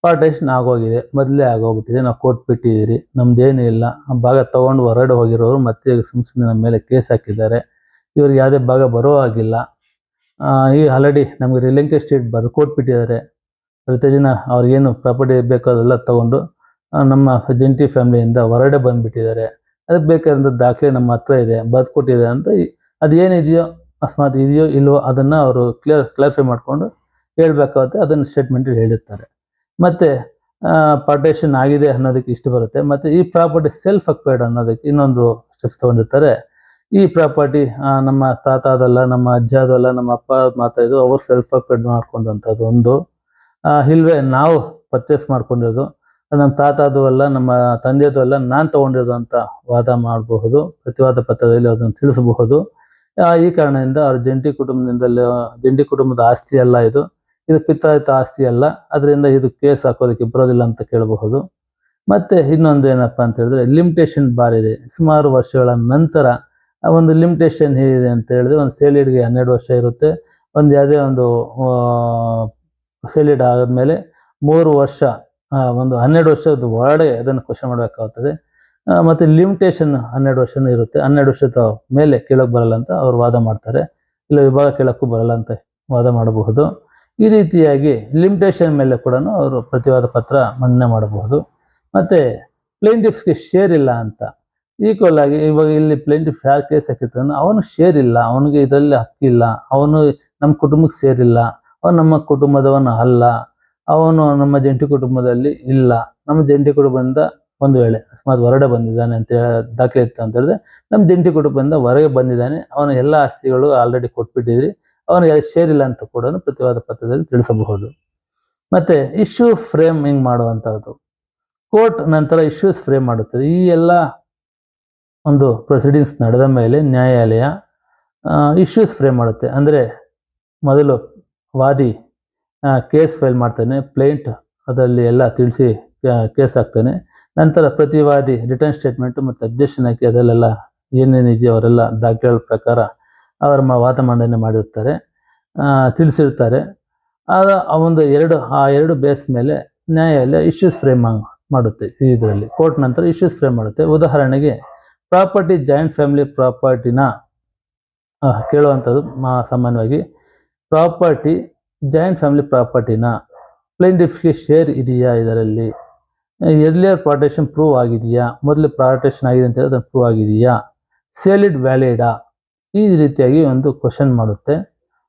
ಪಾರ್ಟೇಷನ್ ಆಗೋಗಿದೆ, ಮೊದಲೇ ಆಗೋಗ್ಬಿಟ್ಟಿದೆ, ನಾವು ಕೋರ್ಟ್ ಬಿಟ್ಟಿದ್ದೀರಿ, ನಮ್ದೇನೂ ಇಲ್ಲ, ಆ ಭಾಗ ತೊಗೊಂಡು ಹೊರಗಡೆ ಹೋಗಿರೋರು ಮತ್ತೆ ಸುಮ್ಮನೆ ನಮ್ಮ ಮೇಲೆ ಕೇಸ್ ಹಾಕಿದ್ದಾರೆ, ಇವ್ರಿಗೆ ಯಾವುದೇ ಭಾಗ ಬರೋ ಆಗಿಲ್ಲ, ಈ ಆಲ್ರೆಡಿ ನಮಗೆ ರಿಲಿಂಕ್ವೇಜ್ ಡೀಡ್ ಬರ್ಕೊಟ್ಬಿಟ್ಟಿದ್ದಾರೆ, ಪ್ರತಿದಿನ ಅವ್ರಿಗೇನು ಪ್ರಾಪರ್ಟಿ ಬೇಕೋ ಅದೆಲ್ಲ ತೊಗೊಂಡು ನಮ್ಮ ಜಂಟಿ ಫ್ಯಾಮಿಲಿಯಿಂದ ಹೊರಗಡೆ ಬಂದುಬಿಟ್ಟಿದ್ದಾರೆ, ಅದಕ್ಕೆ ಬೇಕಾದಂಥ ದಾಖಲೆ ನಮ್ಮ ಹತ್ರ ಇದೆ, ಬರ್ಕೊಟ್ಟಿದೆ ಅಂತ ಅದೇನಿದೆಯೋ ಅಕಸ್ಮಾತ್ ಇದೆಯೋ ಇಲ್ವೋ ಅದನ್ನು ಅವರು ಕ್ಲಾರಿಫೈ ಮಾಡಿಕೊಂಡು ಹೇಳಬೇಕಾಗುತ್ತೆ. ಅದನ್ನು ಸ್ಟೇಟ್ಮೆಂಟಲ್ಲಿ ಹೇಳಿರ್ತಾರೆ. ಮತ್ತು ಪಾರ್ಟೇಷನ್ ಆಗಿದೆ ಅನ್ನೋದಕ್ಕೆ ಇಷ್ಟು ಬರುತ್ತೆ. ಮತ್ತು ಈ ಪ್ರಾಪರ್ಟಿ ಸೆಲ್ಫ್ ಅಕ್ವೈರ್ಡ್ ಅನ್ನೋದಕ್ಕೆ ಇನ್ನೊಂದು ಸ್ಟೆಪ್ಸ್ ತೊಗೊಂಡಿರ್ತಾರೆ. ಈ ಪ್ರಾಪರ್ಟಿ ನಮ್ಮ ತಾತ ಅದಲ್ಲ, ನಮ್ಮ ಅಜ್ಜ ಅದಲ್ಲ, ನಮ್ಮ ಅಪ್ಪ ಮಾತ್ರ ಇದು, ಅವರು ಸೆಲ್ಫ್ ಅಕ್ವೈರ್ಡ್ ಮಾಡ್ಕೊಂಡಂಥದ್ದು ಒಂದು. ಇಲ್ವೇ ನಾವು ಪರ್ಚೇಸ್ ಮಾಡ್ಕೊಂಡಿರೋದು, ನಮ್ಮ ತಾತ ಅದು ಅಲ್ಲ, ನಮ್ಮ ತಂದೆದು ಅಲ್ಲ, ನಾನು ತೊಗೊಂಡಿರೋದು ಅಂತ ವಾದ ಮಾಡಬಹುದು. ಪ್ರತಿವಾದ ಪತ್ರದಲ್ಲಿ ಅದನ್ನು ತಿಳಿಸಬಹುದು. ಈ ಕಾರಣದಿಂದ ಅವ್ರ ಜಂಟಿ ಕುಟುಂಬದ ಆಸ್ತಿ ಅಲ್ಲ, ಇದು ಪಿತ್ತಾಯಿತ ಆಸ್ತಿ ಅಲ್ಲ, ಅದರಿಂದ ಇದು ಕೇಸ್ ಹಾಕೋದಕ್ಕೆ ಬರೋದಿಲ್ಲ ಅಂತ ಕೇಳಬಹುದು. ಮತ್ತು ಇನ್ನೊಂದು ಏನಪ್ಪ ಅಂತ ಹೇಳಿದ್ರೆ ಲಿಮಿಟೇಷನ್ ಬಾರ್ ಇದೆ. ಸುಮಾರು ವರ್ಷಗಳ ನಂತರ ಒಂದು ಲಿಮಿಟೇಷನ್ ಏನಿದೆ ಅಂತ ಹೇಳಿದ್ರೆ ಒಂದು ಸೇಲಿಡ್ಗೆ 12 ವರ್ಷ ಇರುತ್ತೆ, ಒಂದು ಯಾವುದೇ ಒಂದು ಸೇಲಿಡ್ ಆದಮೇಲೆ 3 ವರ್ಷ ಒಂದು 12 ವರ್ಷದ ಒಳಗೆ ಅದನ್ನು ಕ್ವಶನ್ ಮಾಡಬೇಕಾಗುತ್ತದೆ. ಮತ್ತು ಲಿಮಿಟೇಷನ್ 12 ವರ್ಷನೂ ಇರುತ್ತೆ. 12 ವರ್ಷದ ಮೇಲೆ ಕೇಳೋಕ್ಕೆ ಬರಲ್ಲ ಅಂತ ಅವರು ವಾದ ಮಾಡ್ತಾರೆ. ಇಲ್ಲ ವಿಭಾಗ ಕೇಳೋಕ್ಕೂ ಬರಲ್ಲ ಅಂತ ವಾದ ಮಾಡಬಹುದು. ಈ ರೀತಿಯಾಗಿ ಲಿಮಿಟೇಷನ್ ಮೇಲೆ ಕೂಡ ಅವರು ಪ್ರತಿವಾದ ಪತ್ರ ಮಂಡನೆ ಮಾಡಬಹುದು. ಮತ್ತು ಪ್ಲೇಂಟಿಫ್ಸ್ಗೆ ಶೇರ್ ಇಲ್ಲ ಅಂತ ಈಕ್ವಲ್ ಆಗಿ ಇವಾಗ ಇಲ್ಲಿ ಪ್ಲೇಂಟಿಫ್ ಯಾರು ಕೇಸ್ ಹಾಕಿರ್ತಾನೋ ಅವನು ಶೇರ್ ಇಲ್ಲ, ಅವನಿಗೆ ಇದರಲ್ಲಿ ಹಕ್ಕಿಲ್ಲ, ಅವನು ನಮ್ಮ ಕುಟುಂಬಕ್ಕೆ ಸೇರಿಲ್ಲ, ಅವನು ನಮ್ಮ ಕುಟುಂಬದವನು ಅಲ್ಲ, ಅವನು ನಮ್ಮ ಜಂಟಿ ಕುಟುಂಬದಲ್ಲಿ ಇಲ್ಲ, ನಮ್ಮ ಜಂಟಿ ಕುಟುಂಬದಿಂದ ಒಂದು ವೇಳೆ ಅಕಸ್ಮಾತ್ ಹೊರಗಡೆ ಬಂದಿದ್ದಾನೆ ಅಂತ ದಾಖಲೆ ಇತ್ತು ಅಂತ ಹೇಳಿದ್ರೆ ನಮ್ಮ ಜಂಟಿ ಕುಟುಂಬದಿಂದ ಹೊರಗೆ ಬಂದಿದ್ದಾನೆ, ಅವನ ಎಲ್ಲ ಆಸ್ತಿಗಳು ಆಲ್ರೆಡಿ ಕೊಟ್ಬಿಟ್ಟಿದ್ರಿ, ಅವನಿಗೆ ಶೇರ್ ಇಲ್ಲ ಅಂತ ಕೂಡ ಪ್ರತಿವಾದ ಪತ್ರದಲ್ಲಿ ತಿಳಿಸಬಹುದು. ಮತ್ತೆ ಇಶ್ಯೂ ಫ್ರೇಮಿಂಗ್ ಮಾಡುವಂಥದ್ದು, ಕೋರ್ಟ್ ನಂತರ ಇಶ್ಯೂಸ್ ಫ್ರೇಮ್ ಮಾಡುತ್ತದೆ. ಈ ಎಲ್ಲ ಒಂದು ಪ್ರೊಸೀಡಿಂಗ್ಸ್ ನಡೆದ ಮೇಲೆ ನ್ಯಾಯಾಲಯ ಇಶ್ಯೂಸ್ ಫ್ರೇಮ್ ಮಾಡುತ್ತೆ. ಅಂದರೆ ಮೊದಲು ವಾದಿ ಕೇಸ್ ಫೈಲ್ ಮಾಡ್ತಾನೆ, ಪ್ಲೇಂಟ್ ಅದರಲ್ಲಿ ಎಲ್ಲ ತಿಳಿಸಿ ಕೇಸ್ ಹಾಕ್ತಾನೆ. ನಂತರ ಪ್ರತಿವಾದಿ ರಿಟರ್ನ್ ಸ್ಟೇಟ್ಮೆಂಟು ಮತ್ತು ಅಬ್ಜೆಕ್ಷನ್ ಹಾಕಿ ಅದರಲ್ಲೆಲ್ಲ ಏನೇನಿದೆಯೋ ಅವರೆಲ್ಲ ದಾಖಲೆಗಳ ಪ್ರಕಾರ ಅವರ ವಾದ ಮಂಡನೆ ಮಾಡಿರ್ತಾರೆ, ತಿಳಿಸಿರ್ತಾರೆ. ಆ ಎರಡು ಬೇಸ್ ಮೇಲೆ ನ್ಯಾಯಾಲಯ ಇಶ್ಯೂಸ್ ಫ್ರೇಮ್ ಮಾಡುತ್ತೆ. ಇದರಲ್ಲಿ ಕೋರ್ಟ್ ನಂತರ ಇಶ್ಯೂಸ್ ಫ್ರೇಮ್ ಮಾಡುತ್ತೆ. ಉದಾಹರಣೆಗೆ ಪ್ರಾಪರ್ಟಿ ಜಾಯಿಂಟ್ ಫ್ಯಾಮಿಲಿ ಪ್ರಾಪರ್ಟಿನ ಕೇಳುವಂಥದ್ದು ಸಾಮಾನ್ಯವಾಗಿ ಪ್ರಾಪರ್ಟಿ ಜಾಯಿಂಟ್ ಫ್ಯಾಮಿಲಿ ಪ್ರಾಪರ್ಟಿನ ಪ್ಲೇಂಟಿಫ್ಗೆ ಶೇರ್ ಇದೆಯಾ, ಇದರಲ್ಲಿ ಎರ್ಲಿಯರ್ ಪಾರ್ಟೇಷನ್ ಪ್ರೂವ್ ಆಗಿದೆಯಾ, ಮೊದಲು ಪಾರ್ಟೇಷನ್ ಆಗಿದೆ ಅಂತ ಹೇಳಿ ಅದನ್ನು ಪ್ರೂವ್ ಆಗಿದೆಯಾ, ಸೇಲಿಡ್ ವ್ಯಾಲಿಡಾ, ಈ ರೀತಿಯಾಗಿ ಒಂದು ಕ್ವಶನ್ ಮಾಡುತ್ತೆ.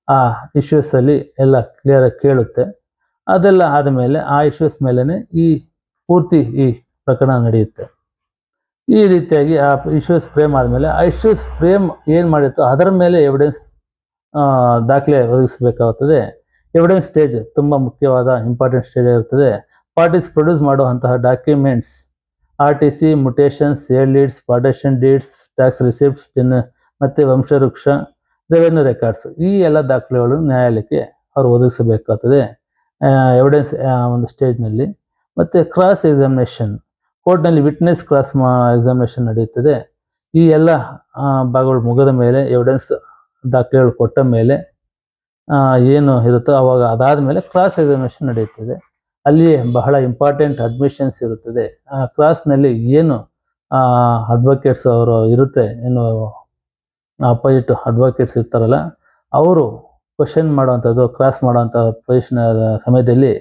ಆ ಇಶ್ಯೂಸಲ್ಲಿ ಎಲ್ಲ ಕ್ಲಿಯರಾಗಿ ಕೇಳುತ್ತೆ. ಅದೆಲ್ಲ ಆದಮೇಲೆ ಆ ಇಶ್ಯೂಸ್ ಮೇಲೇ ಈ ಪ್ರಕರಣ ನಡೆಯುತ್ತೆ. ಈ ರೀತಿಯಾಗಿ ಆ ಇಶ್ಯೂಸ್ ಫ್ರೇಮ್ ಆದಮೇಲೆ ಆ ಇಶ್ಯೂಸ್ ಫ್ರೇಮ್ ಏನು ಮಾಡಿರ್ತೋ ಅದರ ಮೇಲೆ ಎವಿಡೆನ್ಸ್ ದಾಖಲೆ ಒದಗಿಸಬೇಕಾಗುತ್ತದೆ. ಎವಿಡೆನ್ಸ್ ಸ್ಟೇಜ್ ತುಂಬ ಮುಖ್ಯವಾದ ಇಂಪಾರ್ಟೆಂಟ್ ಸ್ಟೇಜ್ ಆಗಿರುತ್ತದೆ. ಪಾರ್ಟೀಸ್ ಪ್ರೊಡ್ಯೂಸ್ ಮಾಡುವಂತಹ documents RTC, mutation, sale deeds, partition deeds, tax receipts, ಮತ್ತು ವಂಶವೃಕ್ಷ, ರೆವೆನ್ಯೂ ರೆಕಾರ್ಡ್ಸ್, ಈ ಎಲ್ಲ ದಾಖಲೆಗಳು ನ್ಯಾಯಾಲಯಕ್ಕೆ ಅವರು ಒದಗಿಸಬೇಕಾಗ್ತದೆ ಎವಿಡೆನ್ಸ್ ಒಂದು ಸ್ಟೇಜ್ನಲ್ಲಿ. ಮತ್ತು ಕ್ರಾಸ್ ಎಕ್ಸಾಮಿನೇಷನ್, ಕೋರ್ಟ್ನಲ್ಲಿ ವಿಟ್ನೆಸ್ ಕ್ರಾಸ್ ಎಕ್ಸಾಮಿನೇಷನ್ ನಡೆಯುತ್ತದೆ. ಈ ಎಲ್ಲ ಭಾಗಗಳು ಮುಗಿದ ಮೇಲೆ ಎವಿಡೆನ್ಸ್ ದಾಖಲೆಗಳು ಕೊಟ್ಟ ಮೇಲೆ ಏನು ಇರುತ್ತೋ ಅವಾಗ ಅದಾದ ಮೇಲೆ ಕ್ರಾಸ್ ಎಕ್ಸಾಮಿನೇಷನ್ ನಡೆಯುತ್ತದೆ. ಅಲ್ಲಿಯೇ ಬಹಳ ಇಂಪಾರ್ಟೆಂಟ್ ಅಡ್ಮಿಷನ್ಸ್ ಇರುತ್ತದೆ. ಕ್ಲಾಸ್ನಲ್ಲಿ ಏನು ಅಡ್ವೊಕೇಟ್ಸ್ ಅವರು ಇರುತ್ತೆ, ಏನು ಅಪೋಸಿಟ್ ಅಡ್ವೊಕೇಟ್ಸ್ ಇರ್ತಾರಲ್ಲ ಅವರು ಕ್ವಶನ್ ಮಾಡುವಂಥದ್ದು, ಕ್ರಾಸ್ ಮಾಡುವಂಥ ಪೊಸಿಷನ್ ಸಮಯದಲ್ಲಿ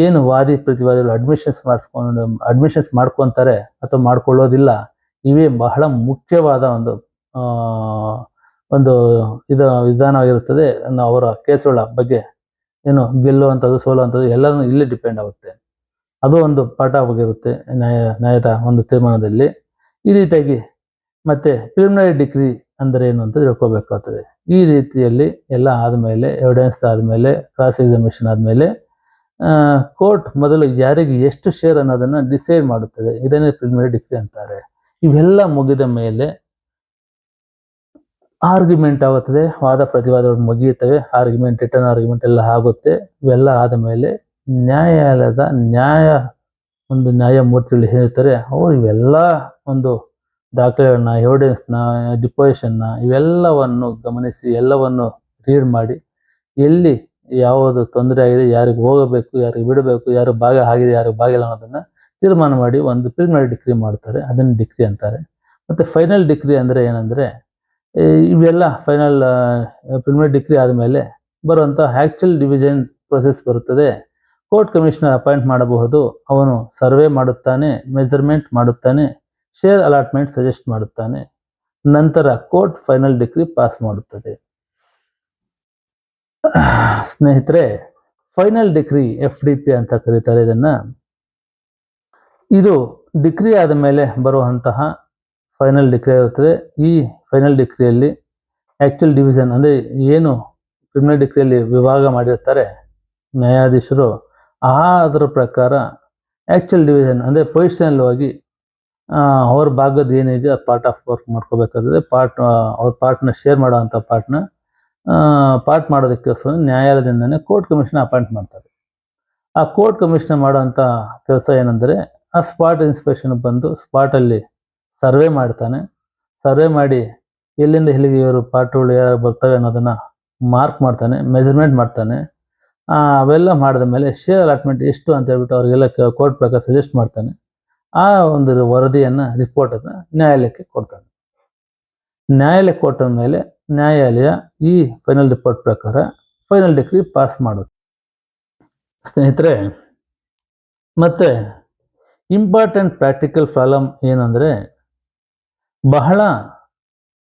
ಏನು ವಾದಿ ಪ್ರತಿವಾದಿಗಳು ಅಡ್ಮಿಷನ್ಸ್ ಮಾಡ್ಕೊತಾರೆ ಅಥವಾ ಮಾಡ್ಕೊಳ್ಳೋದಿಲ್ಲ, ಇವೇ ಬಹಳ ಮುಖ್ಯವಾದ ಒಂದು ವಿಧಾನವಾಗಿರುತ್ತದೆ. ಅವರ ಕೇಸುಗಳ ಬಗ್ಗೆ ಏನು ಗೆಲ್ಲುವಂಥದ್ದು ಸೋಲುವಂಥದ್ದು ಎಲ್ಲನೂ ಇಲ್ಲೇ ಡಿಪೆಂಡ್ ಆಗುತ್ತೆ. ಅದು ಒಂದು ಪಾಠ ಆಗಿರುತ್ತೆ ನ್ಯಾಯದ ಒಂದು ತೀರ್ಮಾನದಲ್ಲಿ. ಈ ರೀತಿಯಾಗಿ ಮತ್ತೆ ಪ್ರಿಲಿಮಿನರಿ ಡಿಗ್ರಿ ಅಂದರೆ ಏನು ಅಂತ ತಿಳ್ಕೊಬೇಕಾಗ್ತದೆ. ಈ ರೀತಿಯಲ್ಲಿ ಎಲ್ಲ ಆದಮೇಲೆ ಎವಿಡೆನ್ಸ್ ಆದಮೇಲೆ ಕ್ರಾಸ್ ಎಕ್ಸಾಮಿನೇಷನ್ ಆದಮೇಲೆ ಕೋರ್ಟ್ ಮೊದಲು ಯಾರಿಗೆ ಎಷ್ಟು ಶೇರ್ ಅನ್ನೋದನ್ನು ಡಿಸೈಡ್ ಮಾಡುತ್ತದೆ. ಇದನ್ನೇ ಪ್ರಿಲಿಮಿನರಿ ಡಿಗ್ರಿ ಅಂತಾರೆ. ಇವೆಲ್ಲ ಮುಗಿದ ಮೇಲೆ ಆರ್ಗ್ಯುಮೆಂಟ್ ಆಗುತ್ತದೆ, ವಾದ ಪ್ರತಿವಾದಗಳು ಮುಗಿಯುತ್ತವೆ, ರಿಟರ್ನ್ ಆರ್ಗ್ಯುಮೆಂಟ್ ಎಲ್ಲ ಆಗುತ್ತೆ. ಇವೆಲ್ಲ ಆದ ಮೇಲೆ ನ್ಯಾಯಾಲಯದ ನ್ಯಾಯಮೂರ್ತಿಗಳು ಹೇಳ್ತಾರೆ, ಅವರು ಇವೆಲ್ಲ ಒಂದು ದಾಖಲೆಗಳನ್ನ, ಎವಿಡೆನ್ಸ್ನ, ಡಿಪೋಸಿಷನ್ನ ಇವೆಲ್ಲವನ್ನು ಗಮನಿಸಿ ಎಲ್ಲವನ್ನು ರೀಡ್ ಮಾಡಿ ಎಲ್ಲಿ ಯಾವುದು ತೊಂದರೆ ಆಗಿದೆ, ಯಾರಿಗೆ ಹೋಗಬೇಕು, ಯಾರಿಗೆ ಬಿಡಬೇಕು, ಯಾರು ಭಾಗ ಆಗಿದೆ, ಯಾರಿಗೆ ಭಾಗಿಲ್ಲ ಅನ್ನೋದನ್ನು ತೀರ್ಮಾನ ಮಾಡಿ ಒಂದು ಪ್ರಿಲಿಮಿನರಿ ಡಿಗ್ರಿ ಮಾಡ್ತಾರೆ. ಅದನ್ನು ಡಿಗ್ರಿ ಅಂತಾರೆ. ಮತ್ತು ಫೈನಲ್ ಡಿಗ್ರಿ ಅಂದರೆ ಏನಂದರೆ ಇವೆಲ್ಲ ಫೈನಲ್ ಪ್ರಿಲಿಮಿನರಿ ಡಿಗ್ರಿ ಆದಮೇಲೆ ಬರುವಂಥ ಆ್ಯಕ್ಚುಯಲ್ ಡಿವಿಷನ್ ಪ್ರೊಸೆಸ್ ಬರುತ್ತದೆ. ಕೋರ್ಟ್ ಕಮಿಷನರ್ ಅಪಾಯಿಂಟ್ ಮಾಡಬಹುದು. ಅವನು ಸರ್ವೆ ಮಾಡುತ್ತಾನೆ, ಮೆಜರ್ಮೆಂಟ್ ಮಾಡುತ್ತಾನೆ, ಶೇರ್ ಅಲಾಟ್ಮೆಂಟ್ ಸಜೆಸ್ಟ್ ಮಾಡುತ್ತಾನೆ. ನಂತರ ಕೋರ್ಟ್ ಫೈನಲ್ ಡಿಗ್ರಿ ಪಾಸ್ ಮಾಡುತ್ತದೆ. ಸ್ನೇಹಿತರೆ, ಫೈನಲ್ ಡಿಗ್ರಿ FDP ಅಂತ ಕರೀತಾರೆ ಇದನ್ನು. ಇದು ಡಿಗ್ರಿ ಆದ ಮೇಲೆ ಬರುವಂತಹ ಫೈನಲ್ ಡಿಗ್ರಿ ಇರುತ್ತದೆ. ಈ ಫೈನಲ್ ಡಿಗ್ರಿಯಲ್ಲಿ ಆ್ಯಕ್ಚುಯಲ್ ಡಿವಿಷನ್ ಅಂದರೆ ಏನು ಪ್ರಿಲಿಮಿನರಿ ಡಿಗ್ರಿಯಲ್ಲಿ ವಿಭಾಗ ಮಾಡಿರ್ತಾರೆ ನ್ಯಾಯಾಧೀಶರು, ಅದರ ಪ್ರಕಾರ ಆ್ಯಕ್ಚುಯಲ್ ಡಿವಿಷನ್ ಅಂದರೆ ಪೊಸಿಷನಲ್ಲಿ ಹೋಗಿ ಅವ್ರ ಭಾಗದ ಏನಿದೆ ಅದು ಪಾರ್ಟ್ ಆಫ್ ವರ್ಕ್ ಮಾಡ್ಕೋಬೇಕಾದ್ರೆ ಅವ್ರ ಪಾರ್ಟ್ನ ಶೇರ್ ಮಾಡೋವಂಥ ಪಾರ್ಟ್ ಮಾಡೋದಕ್ಕೋಸ್ಕರ ನ್ಯಾಯಾಲಯದಿಂದನೇ ಕೋರ್ಟ್ ಕಮಿಷನರ್ ಅಪಾಯಿಂಟ್ ಮಾಡ್ತಾರೆ. ಆ ಕೋರ್ಟ್ ಕಮಿಷನರ್ ಮಾಡೋವಂಥ ಕೆಲಸ ಏನಂದರೆ ಆ ಸ್ಪಾಟ್ ಇನ್ಸ್ಪೆಕ್ಷನ್ ಬಂದು ಸ್ಪಾಟಲ್ಲಿ ಸರ್ವೆ ಮಾಡ್ತಾನೆ. ಸರ್ವೆ ಮಾಡಿ ಎಲ್ಲಿಂದ ಎಲ್ಲಿಗೆ ಇವರು ಪಾರ್ಟ್ಗಳು ಯಾರು ಬರ್ತವೆ ಅನ್ನೋದನ್ನು ಮಾರ್ಕ್ ಮಾಡ್ತಾನೆ, ಮೆಜರ್ಮೆಂಟ್ ಮಾಡ್ತಾನೆ. ಅವೆಲ್ಲ ಮಾಡಿದ ಮೇಲೆ ಶೇರ್ ಅಲಾಟ್ಮೆಂಟ್ ಎಷ್ಟು ಅಂತ ಹೇಳ್ಬಿಟ್ಟು ಅವರಿಗೆಲ್ಲ ಕೋರ್ಟ್ ಪ್ರಕಾರ ಸಜೆಸ್ಟ್ ಮಾಡ್ತಾನೆ. ಆ ಒಂದು ವರದಿಯನ್ನು ರಿಪೋರ್ಟನ್ನು ನ್ಯಾಯಾಲಯಕ್ಕೆ ಕೊಡ್ತಾನೆ. ನ್ಯಾಯಾಲಯಕ್ಕೆ ಕೊಟ್ಟ ಮೇಲೆ ನ್ಯಾಯಾಲಯ ಈ ಫೈನಲ್ ರಿಪೋರ್ಟ್ ಪ್ರಕಾರ ಫೈನಲ್ ಡಿಗ್ರಿ ಪಾಸ್ ಮಾಡುತ್ತೆ. ಸ್ನೇಹಿತರೆ, ಮತ್ತೆ ಇಂಪಾರ್ಟೆಂಟ್ ಪ್ರಾಕ್ಟಿಕಲ್ ಪ್ರಾಬ್ಲಮ್ ಏನಂದರೆ, ಬಹಳ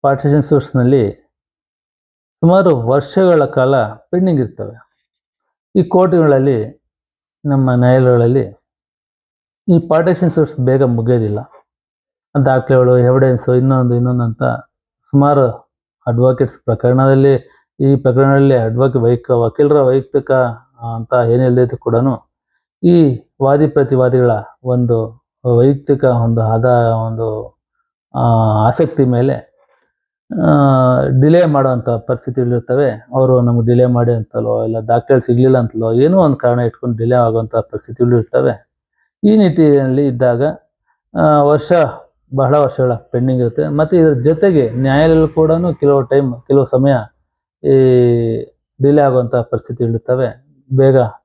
ಪಾರ್ಟಿಷನ್ ಸೂಟ್ಸ್ನಲ್ಲಿ ಸುಮಾರು ವರ್ಷಗಳ ಕಾಲ ಪೆಂಡಿಂಗ್ ಇರ್ತವೆ. ಈ ಕೋರ್ಟ್ಗಳಲ್ಲಿ, ನಮ್ಮ ನ್ಯಾಯಾಲಯಗಳಲ್ಲಿ ಈ ಪಾರ್ಟಿಷನ್ ಸೂಟ್ಸ್ ಬೇಗ ಮುಗಿಯೋದಿಲ್ಲ. ದಾಖಲೆಗಳು, ಎವಿಡೆನ್ಸು, ಇನ್ನೊಂದು ಅಂತ ಸುಮಾರು ಅಡ್ವೊಕೇಟ್ಸ್ ಪ್ರಕರಣದಲ್ಲಿ, ಈ ಪ್ರಕರಣದಲ್ಲಿ ವಕೀಲರ ವೈಯಕ್ತಿಕ ಅಂತ ಏನಿಲ್ಲದಿದ್ದು ಕೂಡ ಈ ವಾದಿ ಪ್ರತಿವಾದಿಗಳ ಒಂದು ವೈಯಕ್ತಿಕ ಒಂದು ಆಸಕ್ತಿ ಮೇಲೆ ಡಿಲೇ ಮಾಡುವಂಥ ಪರಿಸ್ಥಿತಿಗಳಿರ್ತವೆ. ಅವರು ನಮ್ಗೆ ಡಿಲೇ ಮಾಡಿ ಅಂತಲೋ, ಇಲ್ಲ ದಾಖಲೆ ಸಿಗಲಿಲ್ಲ ಅಂತಲೋ, ಏನೋ ಒಂದು ಕಾರಣ ಇಟ್ಕೊಂಡು ಡಿಲೇ ಆಗುವಂಥ ಪರಿಸ್ಥಿತಿಗಳು ಇರ್ತವೆ. ಈ ನಿಟ್ಟಿನಲ್ಲಿ ಇದ್ದಾಗ ಬಹಳ ವರ್ಷಗಳ ಪೆಂಡಿಂಗ್ ಇರುತ್ತೆ. ಮತ್ತು ಇದರ ಜೊತೆಗೆ ನ್ಯಾಯಾಲಯ ಕೂಡ ಕೆಲವು ಸಮಯ ಈ ಡಿಲೇ ಆಗುವಂಥ ಪರಿಸ್ಥಿತಿಗಳಿರ್ತವೆ.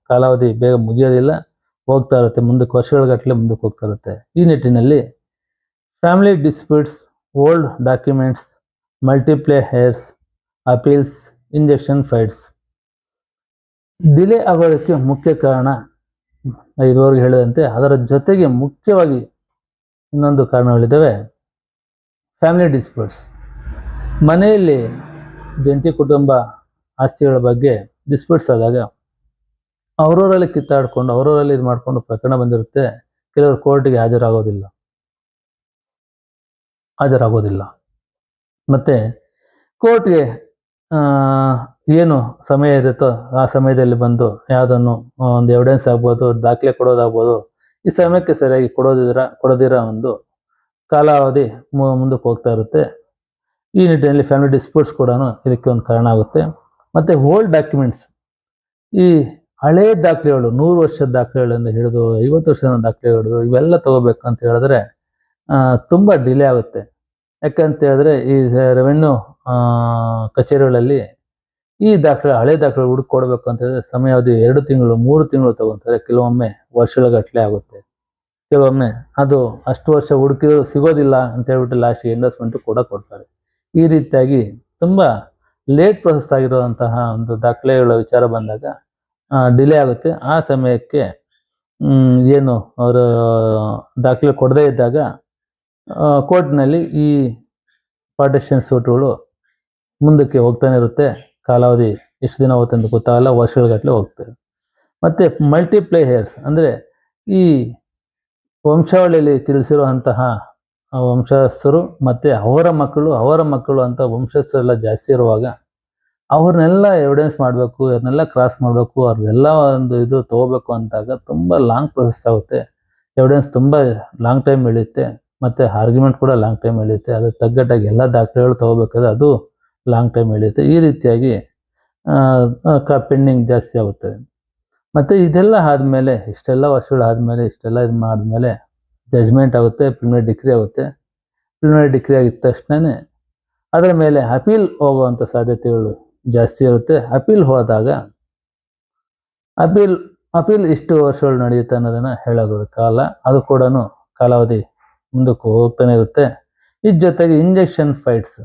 ಕಾಲಾವಧಿ ಬೇಗ ಮುಗಿಯೋದಿಲ್ಲ, ಹೋಗ್ತಾ ಇರುತ್ತೆ, ವರ್ಷಗಳಗಟ್ಟಲೆ ಮುಂದಕ್ಕೆ ಹೋಗ್ತಾ ಇರುತ್ತೆ. ಈ ನಿಟ್ಟಿನಲ್ಲಿ family disputes, old documents, multiple heirs, appeals, injunction fights delay ಆಗೋದಕ್ಕೆ ಮುಖ್ಯ ಕಾರಣ ಇದುವರೆಗೆ ಹೇಳಿದಂತೆ. ಅದರ ಜೊತೆಗೆ ಮುಖ್ಯವಾಗಿ ಇನ್ನೊಂದು ಕಾರಣಗಳಿದ್ದಾವೆ. ಫ್ಯಾಮಿಲಿ ಡಿಸ್ಪ್ಯೂಟ್ಸ್, ಮನೆಯಲ್ಲಿ ಜಂಟಿ ಕುಟುಂಬ ಆಸ್ತಿಗಳ ಬಗ್ಗೆ ಡಿಸ್ಪ್ಯೂಟ್ಸ್ ಆದಾಗ ಅವರವರಲ್ಲಿ ಕಿತ್ತಾಡ್ಕೊಂಡು, ಅವರವರಲ್ಲಿ ಇದು ಮಾಡಿಕೊಂಡು ಪ್ರಕರಣ ಬಂದಿರುತ್ತೆ. ಕೆಲವರು ಕೋರ್ಟಿಗೆ ಹಾಜರಾಗೋದಿಲ್ಲ. ಮತ್ತು ಕೋರ್ಟ್ಗೆ ಏನು ಸಮಯ ಇರುತ್ತೋ ಆ ಸಮಯದಲ್ಲಿ ಬಂದು ಯಾವುದನ್ನು ಒಂದು ಎವಿಡೆನ್ಸ್ ಆಗ್ಬೋದು, ದಾಖಲೆ ಕೊಡೋದಾಗ್ಬೋದು, ಈ ಸಮಯಕ್ಕೆ ಸರಿಯಾಗಿ ಕೊಡೋದಿರ ಒಂದು ಕಾಲಾವಧಿ ಮುಂದಕ್ಕೆ ಹೋಗ್ತಾ ಇರುತ್ತೆ. ಈ ನಿಟ್ಟಿನಲ್ಲಿ ಫ್ಯಾಮಿಲಿ ಡಿಸ್ಪ್ಯೂಟ್ಸ್ ಕೂಡ ಇದಕ್ಕೆ ಒಂದು ಕಾರಣ ಆಗುತ್ತೆ. ಮತ್ತು ಓಲ್ಡ್ ಡಾಕ್ಯುಮೆಂಟ್ಸ್, ಈ ಹಳೆಯ ದಾಖಲೆಗಳು, 100 ವರ್ಷದ ದಾಖಲೆಗಳಿಂದ ಹಿಡಿದು 50 ವರ್ಷದ ದಾಖಲೆ ಹಿಡಿದು ಇವೆಲ್ಲ ತಗೋಬೇಕು ಅಂತ ಹೇಳಿದ್ರೆ ತುಂಬ ಡಿಲೇ ಆಗುತ್ತೆ. ಯಾಕಂತ ಹೇಳಿದ್ರೆ ಈ ರೆವೆನ್ಯೂ ಕಚೇರಿಗಳಲ್ಲಿ ಈ ಹಳೆ ದಾಖಲೆ ಹುಡುಕೊಡ್ಬೇಕು ಅಂತ ಹೇಳಿದ್ರೆ ಸಮಯಾವಧಿ 2 ತಿಂಗಳು 3 ತಿಂಗಳು ತಗೊತಾರೆ. ಕೆಲವೊಮ್ಮೆ ವರ್ಷಗಳಗಟ್ಟಲೆ ಆಗುತ್ತೆ. ಕೆಲವೊಮ್ಮೆ ಅದು ಅಷ್ಟು ವರ್ಷ ಹುಡುಕಿದ್ರು ಸಿಗೋದಿಲ್ಲ ಅಂತ ಹೇಳ್ಬಿಟ್ಟು ಲಾಸ್ಟ್ಗೆ ಇನ್ವೆಸ್ಟ್ಮೆಂಟು ಕೂಡ ಕೊಡ್ತಾರೆ. ಈ ರೀತಿಯಾಗಿ ತುಂಬ ಲೇಟ್ ಪ್ರೊಸೆಸ್ ಆಗಿರುವಂತಹ ಒಂದು ದಾಖಲೆಗಳ ವಿಚಾರ ಬಂದಾಗ ಡಿಲೇ ಆಗುತ್ತೆ. ಆ ಸಮಯಕ್ಕೆ ಏನು ಅವರು ದಾಖಲೆ ಕೊಡದೇ ಇದ್ದಾಗ ಕೋರ್ಟ್ನಲ್ಲಿ ಈ ಪಾರ್ಟಿಷನ್ ಸೂಟ್ಗಳು ಮುಂದಕ್ಕೆ ಹೋಗ್ತಾನೆ ಇರುತ್ತೆ. ಕಾಲಾವಧಿ ಎಷ್ಟು ದಿನ ಹೋಗುತ್ತೆ ಅಂತ ಗೊತ್ತಾಗಲ್ಲ, ವರ್ಷಗಳಗಟ್ಟಲೆ ಹೋಗ್ತದೆ. ಮತ್ತು ಮಲ್ಟಿಪ್ಲೇ ಹೇರ್ಸ್ ಅಂದರೆ ಈ ವಂಶಾವಳಿಯಲ್ಲಿ ತಿಳಿಸಿರುವಂತಹ ವಂಶಸ್ಥರು ಮತ್ತು ಅವರ ಮಕ್ಕಳು ಅಂತ ವಂಶಸ್ಥರೆಲ್ಲ ಜಾಸ್ತಿ ಇರುವಾಗ ಅವ್ರನ್ನೆಲ್ಲ ಎವಿಡೆನ್ಸ್ ಮಾಡಬೇಕು, ಅವ್ರನ್ನೆಲ್ಲ ಕ್ರಾಸ್ ಮಾಡಬೇಕು, ಅವ್ರನ್ನೆಲ್ಲ ಒಂದು ಇದು ತೊಗೋಬೇಕು ಅಂತಾಗ ತುಂಬ ಲಾಂಗ್ ಪ್ರೊಸೆಸ್ ಆಗುತ್ತೆ. ಎವಿಡೆನ್ಸ್ ತುಂಬ ಲಾಂಗ್ ಟೈಮ್ ಎಳೆಯುತ್ತೆ. ಮತ್ತು ಆರ್ಗ್ಯುಮೆಂಟ್ ಕೂಡ ಲಾಂಗ್ ಟೈಮ್ ಎಳೆಯುತ್ತೆ. ಅದು ತಗ್ಗಟ್ಟಾಗಿ ಎಲ್ಲ ದಾಖಲೆಗಳು ತೊಗೋಬೇಕಾದ್ರೆ ಅದು ಲಾಂಗ್ ಟೈಮ್ ಎಳೆಯುತ್ತೆ. ಈ ರೀತಿಯಾಗಿ ಪೆಂಡಿಂಗ್ ಜಾಸ್ತಿ ಆಗುತ್ತದೆ. ಮತ್ತು ಇದೆಲ್ಲ ಆದಮೇಲೆ, ಇಷ್ಟೆಲ್ಲ ವರ್ಷಗಳಾದಮೇಲೆ, ಇಷ್ಟೆಲ್ಲ ಇದು ಮಾಡಿದ್ಮೇಲೆ ಜಜ್ಮೆಂಟ್ ಆಗುತ್ತೆ, ಪ್ರಿಲಿಮಿನರಿ ಡಿಕ್ರಿ ಆಗುತ್ತೆ. ಪ್ರಿಲಿಮಿನರಿ ಡಿಕ್ರಿ ಆಗಿದ ತಕ್ಷಣ ಅದರ ಮೇಲೆ ಅಪೀಲ್ ಹೋಗುವಂಥ ಸಾಧ್ಯತೆಗಳು ಜಾಸ್ತಿ ಇರುತ್ತೆ. ಅಪೀಲ್ ಹೋದಾಗ ಅಪೀಲ್ ಇಷ್ಟು ವರ್ಷಗಳು ನಡೆಯುತ್ತೆ ಅನ್ನೋದನ್ನು ಹೇಳೋದು ಕಾಲ, ಅದು ಕೂಡ ಕಾಲಾವಧಿ ಮುಂದಕ್ಕೆ ಹೋಗ್ತಾನೆ ಇರುತ್ತೆ. ಇದ್ರ ಜೊತೆಗೆ ಇಂಜೆಕ್ಷನ್ ಫೈಟ್ಸ್,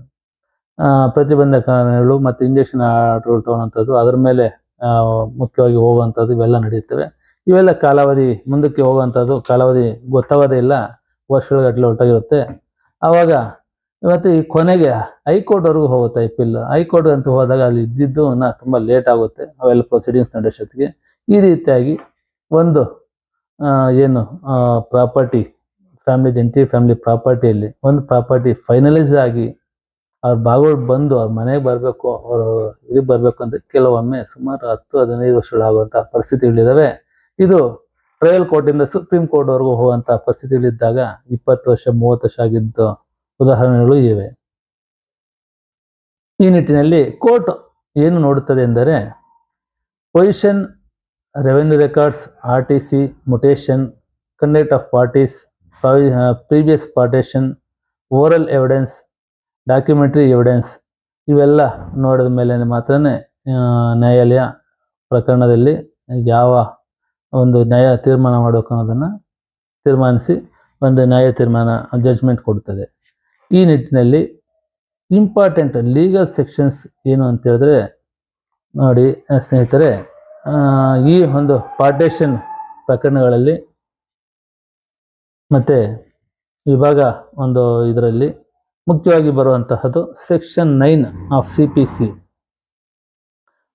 ಪ್ರತಿಬಂಧಕಗಳು ಮತ್ತು ಇಂಜೆಕ್ಷನ್ ಆರ್ಡರ್ಗಳು ತೊಗೊಳ್ಳೋಂಥದ್ದು, ಅದರ ಮೇಲೆ ಮುಖ್ಯವಾಗಿ ಹೋಗುವಂಥದ್ದು ಇವೆಲ್ಲ ನಡೆಯುತ್ತವೆ. ಇವೆಲ್ಲ ಕಾಲಾವಧಿ ಮುಂದಕ್ಕೆ ಹೋಗುವಂಥದ್ದು, ಕಾಲಾವಧಿ ಗೊತ್ತಾಗೋದೇ ಇಲ್ಲ, ವರ್ಷಗಳಗಟ್ಟಲೆ ಹೊರಟಾಗಿರುತ್ತೆ. ಆವಾಗ ಇವತ್ತು ಈ ಕೊನೆಗೆ ಹೈಕೋರ್ಟ್ವರೆಗೂ ಹೋಗುತ್ತೆ ಅಪೀಲ್. ಹೈಕೋರ್ಟ್ ಅಂತ ಹೋದಾಗ ಅಲ್ಲಿ ಇದ್ದಿದ್ದು ತುಂಬ ಲೇಟ್ ಆಗುತ್ತೆ ಅವೆಲ್ಲ ಪ್ರೊಸೀಡಿಂಗ್ಸ್ ನಡೆಸೋತ್ತಿಗೆ. ಈ ರೀತಿಯಾಗಿ ಒಂದು ಏನು ಪ್ರಾಪರ್ಟಿ, ಜಂಟಿ ಫ್ಯಾಮಿಲಿ ಪ್ರಾಪರ್ಟಿಯಲ್ಲಿ ಒಂದು ಪ್ರಾಪರ್ಟಿ ಫೈನಲೈಸ್ ಆಗಿ ಅವ್ರ ಭಾಗಗಳು ಬಂದು ಅವ್ರ ಮನೆಗೆ ಬರಬೇಕು, ಅವರು ಇದಕ್ಕೆ ಬರಬೇಕು ಅಂತ ಕೆಲವೊಮ್ಮೆ ಸುಮಾರು 10-15 ವರ್ಷಗಳಾಗುವಂಥ ಪರಿಸ್ಥಿತಿಗಳಿದ್ದಾವೆ. ಇದು ಟ್ರಯಲ್ ಕೋರ್ಟಿಂದ ಸುಪ್ರೀಂ ಕೋರ್ಟ್ವರೆಗೂ ಹೋಗುವಂಥ ಪರಿಸ್ಥಿತಿಗಳಿದ್ದಾಗ 20 ವರ್ಷ 30 ವರ್ಷ ಆಗಿದ್ದ ಉದಾಹರಣೆಗಳು ಇವೆ. ಈ ನಿಟ್ಟಿನಲ್ಲಿ ಕೋರ್ಟ್ ಏನು ನೋಡುತ್ತದೆ ಎಂದರೆ possession, revenue records, RTC, mutation, conduct of parties, previous partition, oral evidence, documentary evidence ಇವೆಲ್ಲ ನೋಡಿದ ಮೇಲೆ ಮಾತ್ರ ನ್ಯಾಯಾಲಯ ಪ್ರಕರಣದಲ್ಲಿ ಯಾವ ಒಂದು ನ್ಯಾಯ ತೀರ್ಮಾನ ಮಾಡಬೇಕು ಅನ್ನೋದನ್ನು ತೀರ್ಮಾನಿಸಿ ಒಂದು ನ್ಯಾಯ ತೀರ್ಮಾನ ಜಡ್ಜ್ಮೆಂಟ್ ಕೊಡ್ತದೆ. ಈ ನಿಟ್ಟಿನಲ್ಲಿ ಇಂಪಾರ್ಟೆಂಟ್ ಲೀಗಲ್ ಸೆಕ್ಷನ್ಸ್ ಏನು ಅಂತ ಹೇಳಿದ್ರೆ ನೋಡಿ ಸ್ನೇಹಿತರೆ, ಈ ಒಂದು ಪಾರ್ಟೇಷನ್ ಪ್ರಕರಣಗಳಲ್ಲಿ ಮತ್ತು ವಿಭಾಗ ಒಂದು ಇದರಲ್ಲಿ ಮುಖ್ಯವಾಗಿ ಬರುವಂತಹದ್ದು ಸೆಕ್ಷನ್ 9 ಆಫ್ CPC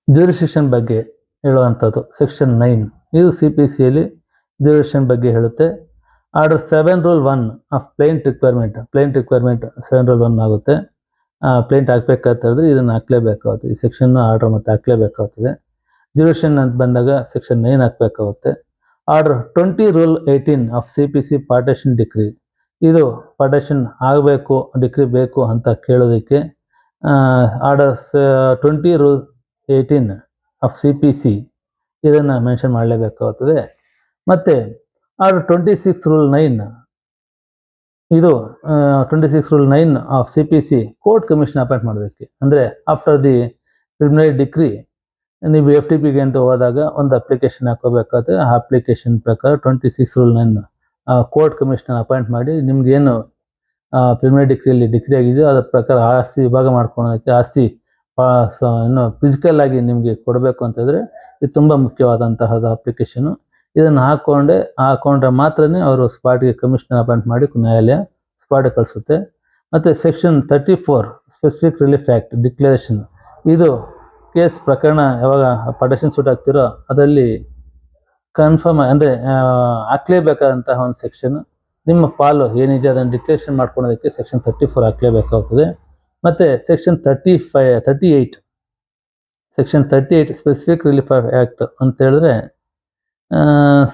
ಜ್ಯೂರಿಸ್ಡಿಕ್ಷನ್ ಬಗ್ಗೆ ಹೇಳುವಂಥದ್ದು. ಸೆಕ್ಷನ್ 9 ಇದು CPCಯಲ್ಲಿ ಜ್ಯೂರಿಸ್ಡಿಕ್ಷನ್ ಬಗ್ಗೆ ಹೇಳುತ್ತೆ. Order 7 rule 1 of plaint requirement 7 rule 1 ಆಗುತ್ತೆ. ಪ್ಲೇಂಟ್ ಹಾಕ್ಬೇಕಂತ ಹೇಳಿದ್ರೆ ಇದನ್ನು ಹಾಕ್ಲೇಬೇಕಾಗುತ್ತೆ, ಈ ಸೆಕ್ಷನ್ ಆರ್ಡರ್ ಮತ್ತು ಹಾಕ್ಲೇಬೇಕಾಗ್ತದೆ. ಜ್ಯೂರಿಸ್ಡಿಕ್ಷನ್ ಅಂತ ಬಂದಾಗ ಸೆಕ್ಷನ್ 9 ಹಾಕ್ಬೇಕಾಗುತ್ತೆ. Order 20 rule 18 of CPC partition decree, ಇದು ಪಾರ್ಟೇಷನ್ ಆಗಬೇಕು ಡಿಕ್ರಿ ಬೇಕು ಅಂತ ಕೇಳೋದಕ್ಕೆ ಆರ್ಡರ್ 20 ರೂಲ್ 18 ಆಫ್ CPC ಇದನ್ನು ಮೆನ್ಷನ್ ಮಾಡಲೇಬೇಕಾಗುತ್ತದೆ. ಮತ್ತು ಆರ್ಡರ್ 26 ರೂಲ್ 9 ಇದು 26 rule 9 of CPC court commission appoint ಮಾಡೋದಕ್ಕೆ, ಅಂದರೆ ಆಫ್ಟರ್ ದಿ ಪ್ರಿಲಿಮಿನರಿ ಡಿಕ್ರಿ ನೀವು FTPಗೆ ಅಂತ ಹೋದಾಗ ಒಂದು ಅಪ್ಲಿಕೇಶನ್ ಹಾಕೋಬೇಕಾದ್ರೆ ಆ ಅಪ್ಲಿಕೇಶನ್ ಪ್ರಕಾರ 26 ರೂಲ್ 9 ಕೋರ್ಟ್ ಕಮಿಷನರ್ ಅಪಾಯಿಂಟ್ ಮಾಡಿ ನಿಮ್ಗೇನು ಪ್ರಿಲಿಮಿನರಿ ಡಿಕ್ರಿಯಲ್ಲಿ ಡಿಕ್ರಿ ಆಗಿದೆಯೋ ಅದರ ಪ್ರಕಾರ ಆಸ್ತಿ ವಿಭಾಗ ಮಾಡ್ಕೊಳ್ಳೋದಕ್ಕೆ, ಆಸ್ತಿ ಇನ್ನು ಫಿಸಿಕಲ್ ಆಗಿ ನಿಮಗೆ ಕೊಡಬೇಕು ಅಂತಂದರೆ ಇದು ತುಂಬ ಮುಖ್ಯವಾದಂತಹದ್ದು ಅಪ್ಲಿಕೇಶನು. ಇದನ್ನು ಹಾಕೊಂಡ್ರೆ ಮಾತ್ರನೇ ಅವರು ಸ್ಪಾಟ್ಗೆ ಕಮಿಷನರ್ ಅಪಾಯಿಂಟ್ ಮಾಡಿ ನ್ಯಾಯಾಲಯ ಸ್ಪಾಟ್ಗೆ ಕಳಿಸುತ್ತೆ. ಮತ್ತು section 34 specific relief act declaration, ಇದು ಕೇಸ್ ಪ್ರಕರಣ ಯಾವಾಗ ಪಾರ್ಟೇಷನ್ ಸೂಟ್ ಆಗ್ತಿರೋ ಅದರಲ್ಲಿ ಕನ್ಫರ್ಮ್ ಅಂದರೆ ಹಾಕ್ಲೇಬೇಕಾದಂತಹ ಒಂದು ಸೆಕ್ಷನ್. ನಿಮ್ಮ ಪಾಲು ಏನಿದೆ ಅದನ್ನು ಡಿಕ್ಲೇರೇಷನ್ ಮಾಡ್ಕೊಳೋದಕ್ಕೆ ಸೆಕ್ಷನ್ 34 ಹಾಕ್ಲೇಬೇಕಾಗ್ತದೆ. ಮತ್ತು ಸೆಕ್ಷನ್ 38 ಸ್ಪೆಸಿಫಿಕ್ ರಿಲೀಫ್ ಆ್ಯಕ್ಟ್ ಅಂತ ಹೇಳಿದ್ರೆ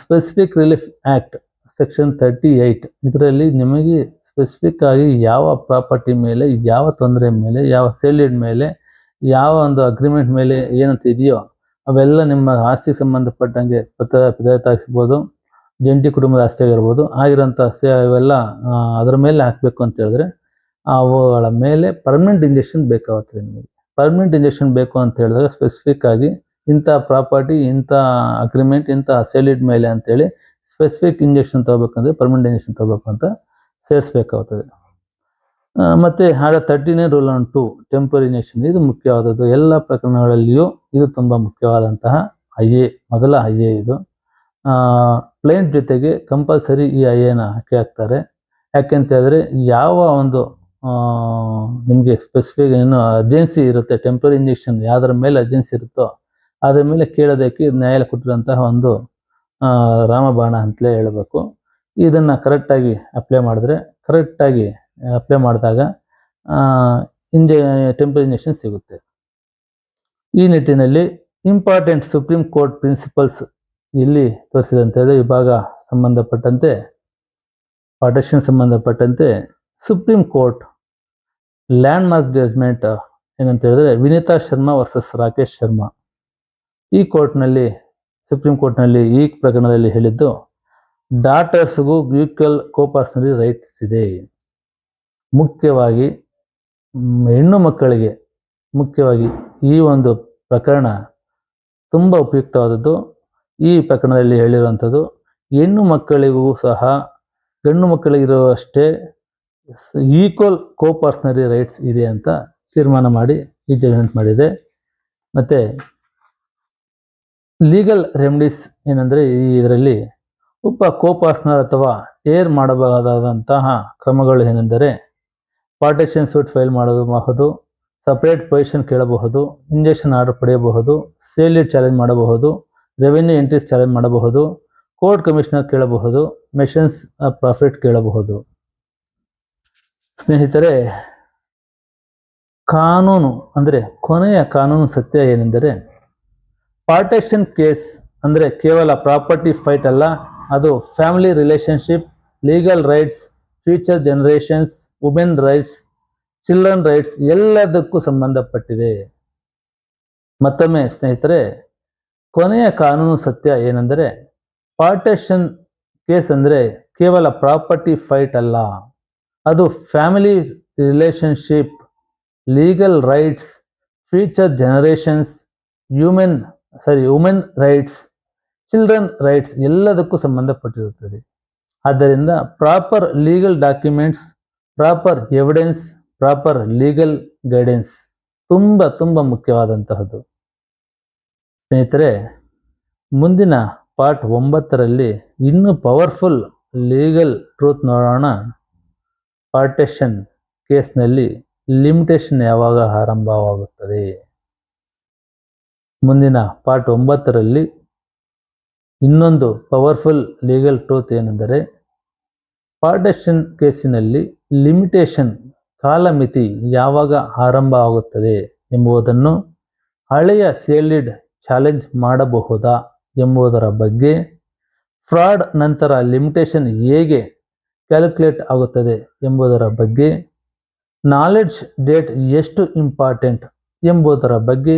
ಸ್ಪೆಸಿಫಿಕ್ ರಿಲೀಫ್ ಆ್ಯಕ್ಟ್ ಸೆಕ್ಷನ್ 38 ಇದರಲ್ಲಿ ನಿಮಗೆ ಸ್ಪೆಸಿಫಿಕ್ ಆಗಿ ಯಾವ ಪ್ರಾಪರ್ಟಿ ಮೇಲೆ, ಯಾವ ತೊಂದರೆ ಮೇಲೆ, ಯಾವ ಸೇಲ್ಡ್ ಮೇಲೆ, ಯಾವ ಒಂದು ಅಗ್ರಿಮೆಂಟ್ ಮೇಲೆ ಏನಂತ ಇದೆಯೋ ಅವೆಲ್ಲ ನಿಮ್ಮ ಆಸ್ತಿಗೆ ಸಂಬಂಧಪಟ್ಟಂಗೆ ಪದಾರ್ಥ ಆಗಿರ್ಬೋದು, ಜಂಟಿ ಕುಟುಂಬದ ಆಸ್ತಿ ಆಗಿರ್ಬೋದು, ಆಗಿರೋಂಥ ಆಸ್ತಿ ಇವೆಲ್ಲ ಅದರ ಮೇಲೆ ಹಾಕಬೇಕು ಅಂತ ಹೇಳಿದ್ರೆ ಅವುಗಳ ಮೇಲೆ ಪರ್ಮನೆಂಟ್ ಇಂಜೆಕ್ಷನ್ ಬೇಕಾಗುತ್ತದೆ. ನಿಮಗೆ ಪರ್ಮನೆಂಟ್ ಇಂಜೆಕ್ಷನ್ ಬೇಕು ಅಂತ ಹೇಳಿದಾಗ ಸ್ಪೆಸಿಫಿಕ್ ಆಗಿ ಇಂಥ ಪ್ರಾಪರ್ಟಿ, ಇಂಥ ಅಗ್ರಿಮೆಂಟ್, ಇಂಥ ಸೇಲ್ಡ್ ಮೇಲೆ ಅಂತೇಳಿ ಸ್ಪೆಸಿಫಿಕ್ ಇಂಜೆಕ್ಷನ್ ತೊಗೋಬೇಕಂದ್ರೆ ಪರ್ಮನೆಂಟ್ ಇಂಜೆಕ್ಷನ್ ತೊಗೋಬೇಕು ಅಂತ ಸೇರಿಸ್ಬೇಕಾಗ್ತದೆ. ಮತ್ತು ಆರ್ಡರ್ 39 ರೂಲ್ 2 ಟೆಂಪರರಿ ಇಂಜೆಕ್ಷನ್, ಇದು ಮುಖ್ಯವಾದದ್ದು ಎಲ್ಲ ಪ್ರಕರಣಗಳಲ್ಲಿಯೂ. ಇದು ತುಂಬ ಮುಖ್ಯವಾದಂತಹ ಮೊದಲ ಇದು. ಪ್ಲೇಂಟ್ ಜೊತೆಗೆ ಕಂಪಲ್ಸರಿ ಈ ಐಎನ ಹಾಕ್ತಾರೆ. ಯಾಕೆಂತ ಹೇಳಿದ್ರೆ ಯಾವ ಒಂದು ನಿಮಗೆ ಸ್ಪೆಸಿಫಿಕ್ ಏನು ಅರ್ಜೆನ್ಸಿ ಇರುತ್ತೆ, ಟೆಂಪರರಿ ಇಂಜೆಕ್ಷನ್ ಯಾವುದರ ಮೇಲೆ ಅರ್ಜೆನ್ಸಿ ಇರುತ್ತೋ ಅದರ ಮೇಲೆ ಕೇಳೋದಕ್ಕೆ ನ್ಯಾಯಾಲಯ ಕೊಟ್ಟಿರೋಂತಹ ಒಂದು ರಾಮಬಾಣ ಅಂತಲೇ ಹೇಳಬೇಕು. ಇದನ್ನು ಕರೆಕ್ಟಾಗಿ ಅಪ್ಲೈ ಮಾಡಿದಾಗ ಟೆಂಪರರಿ ಇಂಜೆಕ್ಷನ್ ಸಿಗುತ್ತೆ. ಈ ನಿಟ್ಟಿನಲ್ಲಿ ಇಂಪಾರ್ಟೆಂಟ್ ಸುಪ್ರೀಂ ಕೋರ್ಟ್ ಪ್ರಿನ್ಸಿಪಲ್ಸ್ ಇಲ್ಲಿ ತೋರಿಸಿದಂತೆ ವಿಭಾಗ ಸಂಬಂಧಪಟ್ಟಂತೆ, ಪಾರ್ಟಿಷನ್ ಸಂಬಂಧಪಟ್ಟಂತೆ supreme court landmark judgment ಏನಂತ ಹೇಳಿದ್ರೆ ವಿನೀತಾ ಶರ್ಮಾ ವರ್ಸಸ್ ರಾಕೇಶ್ ಶರ್ಮಾ. ಈ ಸುಪ್ರೀಂ ಕೋರ್ಟ್ನಲ್ಲಿ ಈ ಪ್ರಕರಣದಲ್ಲಿ ಹೇಳಿದ್ದು ಡಾಟರ್ಸ್ಗೂ ಈಕ್ವಲ್ ಕೋಪರ್ಸನರಿ ರೈಟ್ಸ್ ಇದೆ. ಮುಖ್ಯವಾಗಿ ಹೆಣ್ಣು ಮಕ್ಕಳಿಗೆ ಈ ಒಂದು ಪ್ರಕರಣ ತುಂಬ ಉಪಯುಕ್ತವಾದದ್ದು. ಈ ಪ್ರಕರಣದಲ್ಲಿ ಹೇಳಿರುವಂಥದ್ದು ಹೆಣ್ಣು ಮಕ್ಕಳಿಗೂ ಸಹ ಗಂಡು ಮಕ್ಕಳಿಗಿರುವಷ್ಟೇ ಈಕ್ವಲ್ ಕೋಪರ್ಸನರಿ ರೈಟ್ಸ್ ಇದೆ ಅಂತ ತೀರ್ಮಾನ ಮಾಡಿ ಈ ಜಡ್ಜ್ಮೆಂಟ್ ಮಾಡಿದೆ. ಮತ್ತು ಲೀಗಲ್ ರೆಮಿಡೀಸ್ ಏನಂದರೆ ಇದರಲ್ಲಿ ಒಬ್ಬ ಕೋಪರ್ಸನರ್ ಅಥವಾ ಏರ್ ಮಾಡಬಹುದಾದಂತಹ ಕ್ರಮಗಳು ಏನೆಂದರೆ ಪಾರ್ಟಿಷನ್ ಸೂಟ್ ಫೈಲ್ ಮಾಡಬಹುದು, ಸಪರೇಟ್ ಪೊಸಿಷನ್ ಕೇಳಬಹುದು, ಇಂಜೆಕ್ಷನ್ ಆರ್ಡರ್ ಪಡೆಯಬಹುದು, ಸೇಲ್ ಡೀಡ್ ಚಾಲೆಂಜ್ ಮಾಡಬಹುದು, ರೆವೆನ್ಯೂ ಎಂಟ್ರೀಸ್ ಚಾಲೆಂಜ್ ಮಾಡಬಹುದು, ಕೋರ್ಟ್ ಕಮಿಷನರ್ ಕೇಳಬಹುದು, ಮೆಷನ್ಸ್ ಆಫ್ ಪ್ರಾಫಿಟ್ ಕೇಳಬಹುದು. ಸ್ನೇಹಿತರೆ, ಕಾನೂನು ಅಂದರೆ ಕೊನೆಯ ಕಾನೂನು ಸತ್ಯ ಏನೆಂದರೆ ಪಾರ್ಟಿಷನ್ ಕೇಸ್ ಅಂದರೆ ಕೇವಲ ಪ್ರಾಪರ್ಟಿ ಫೈಟ್ ಅಲ್ಲ, ಅದು family relationship, legal rights, future generations, women rights, children rights ಎಲ್ಲದಕ್ಕೂ ಸಂಬಂಧಪಟ್ಟಿದೆ. ಮತ್ತೊಮ್ಮೆ ಸ್ನೇಹಿತರೆ, ಕೊನೆಯ ಕಾನೂನು ಸತ್ಯ ಏನೆಂದರೆ ಪಾರ್ಟಿಷನ್ ಕೇಸ್ ಅಂದರೆ ಕೇವಲ ಪ್ರಾಪರ್ಟಿ ಫೈಟ್ ಅಲ್ಲ, ಅದು family relationship, legal rights, future generations, human women rights, children rights ಎಲ್ಲದಕ್ಕೂ ಸಂಬಂಧಪಟ್ಟಿರುತ್ತದೆ. ಆದ್ದರಿಂದ proper legal documents, proper evidence, proper legal guidance ತುಂಬ ತುಂಬ ಮುಖ್ಯವಾದಂತಹದ್ದು. ಸ್ನೇಹಿತರೆ, ಮುಂದಿನ ಪಾರ್ಟ್ 9ರಲ್ಲಿ ಇನ್ನೂ ಪವರ್ಫುಲ್ ಲೀಗಲ್ ಟ್ರೂತ್ ನೋಡೋಣ. ಪಾರ್ಟಿಷನ್ ಕೇಸ್ನಲ್ಲಿ ಲಿಮಿಟೇಷನ್ ಯಾವಾಗ ಆರಂಭವಾಗುತ್ತದೆ? ಮುಂದಿನ ಪಾರ್ಟ್ 9ರಲ್ಲಿ ಇನ್ನೊಂದು ಪವರ್ಫುಲ್ ಲೀಗಲ್ ಟ್ರೂತ್ ಏನೆಂದರೆ, ಪಾರ್ಟಿಷನ್ ಕೇಸಿನಲ್ಲಿ ಲಿಮಿಟೇಷನ್ ಕಾಲಮಿತಿ ಯಾವಾಗ ಆರಂಭ ಆಗುತ್ತದೆ ಎಂಬುದನ್ನು, ಹಳೆಯ ಸೇಲ್ಡ್ ಚಾಲೆಂಜ್ ಮಾಡಬಹುದಾ ಎಂಬುದರ ಬಗ್ಗೆ, ಫ್ರಾಡ್ ನಂತರ ಲಿಮಿಟೇಷನ್ ಹೇಗೆ ಕ್ಯಾಲ್ಕುಲೇಟ್ ಆಗುತ್ತದೆ ಎಂಬುದರ ಬಗ್ಗೆ, ನಾಲೆಡ್ಜ್ ಡೇಟ್ ಎಷ್ಟು ಇಂಪಾರ್ಟೆಂಟ್ ಎಂಬುದರ ಬಗ್ಗೆ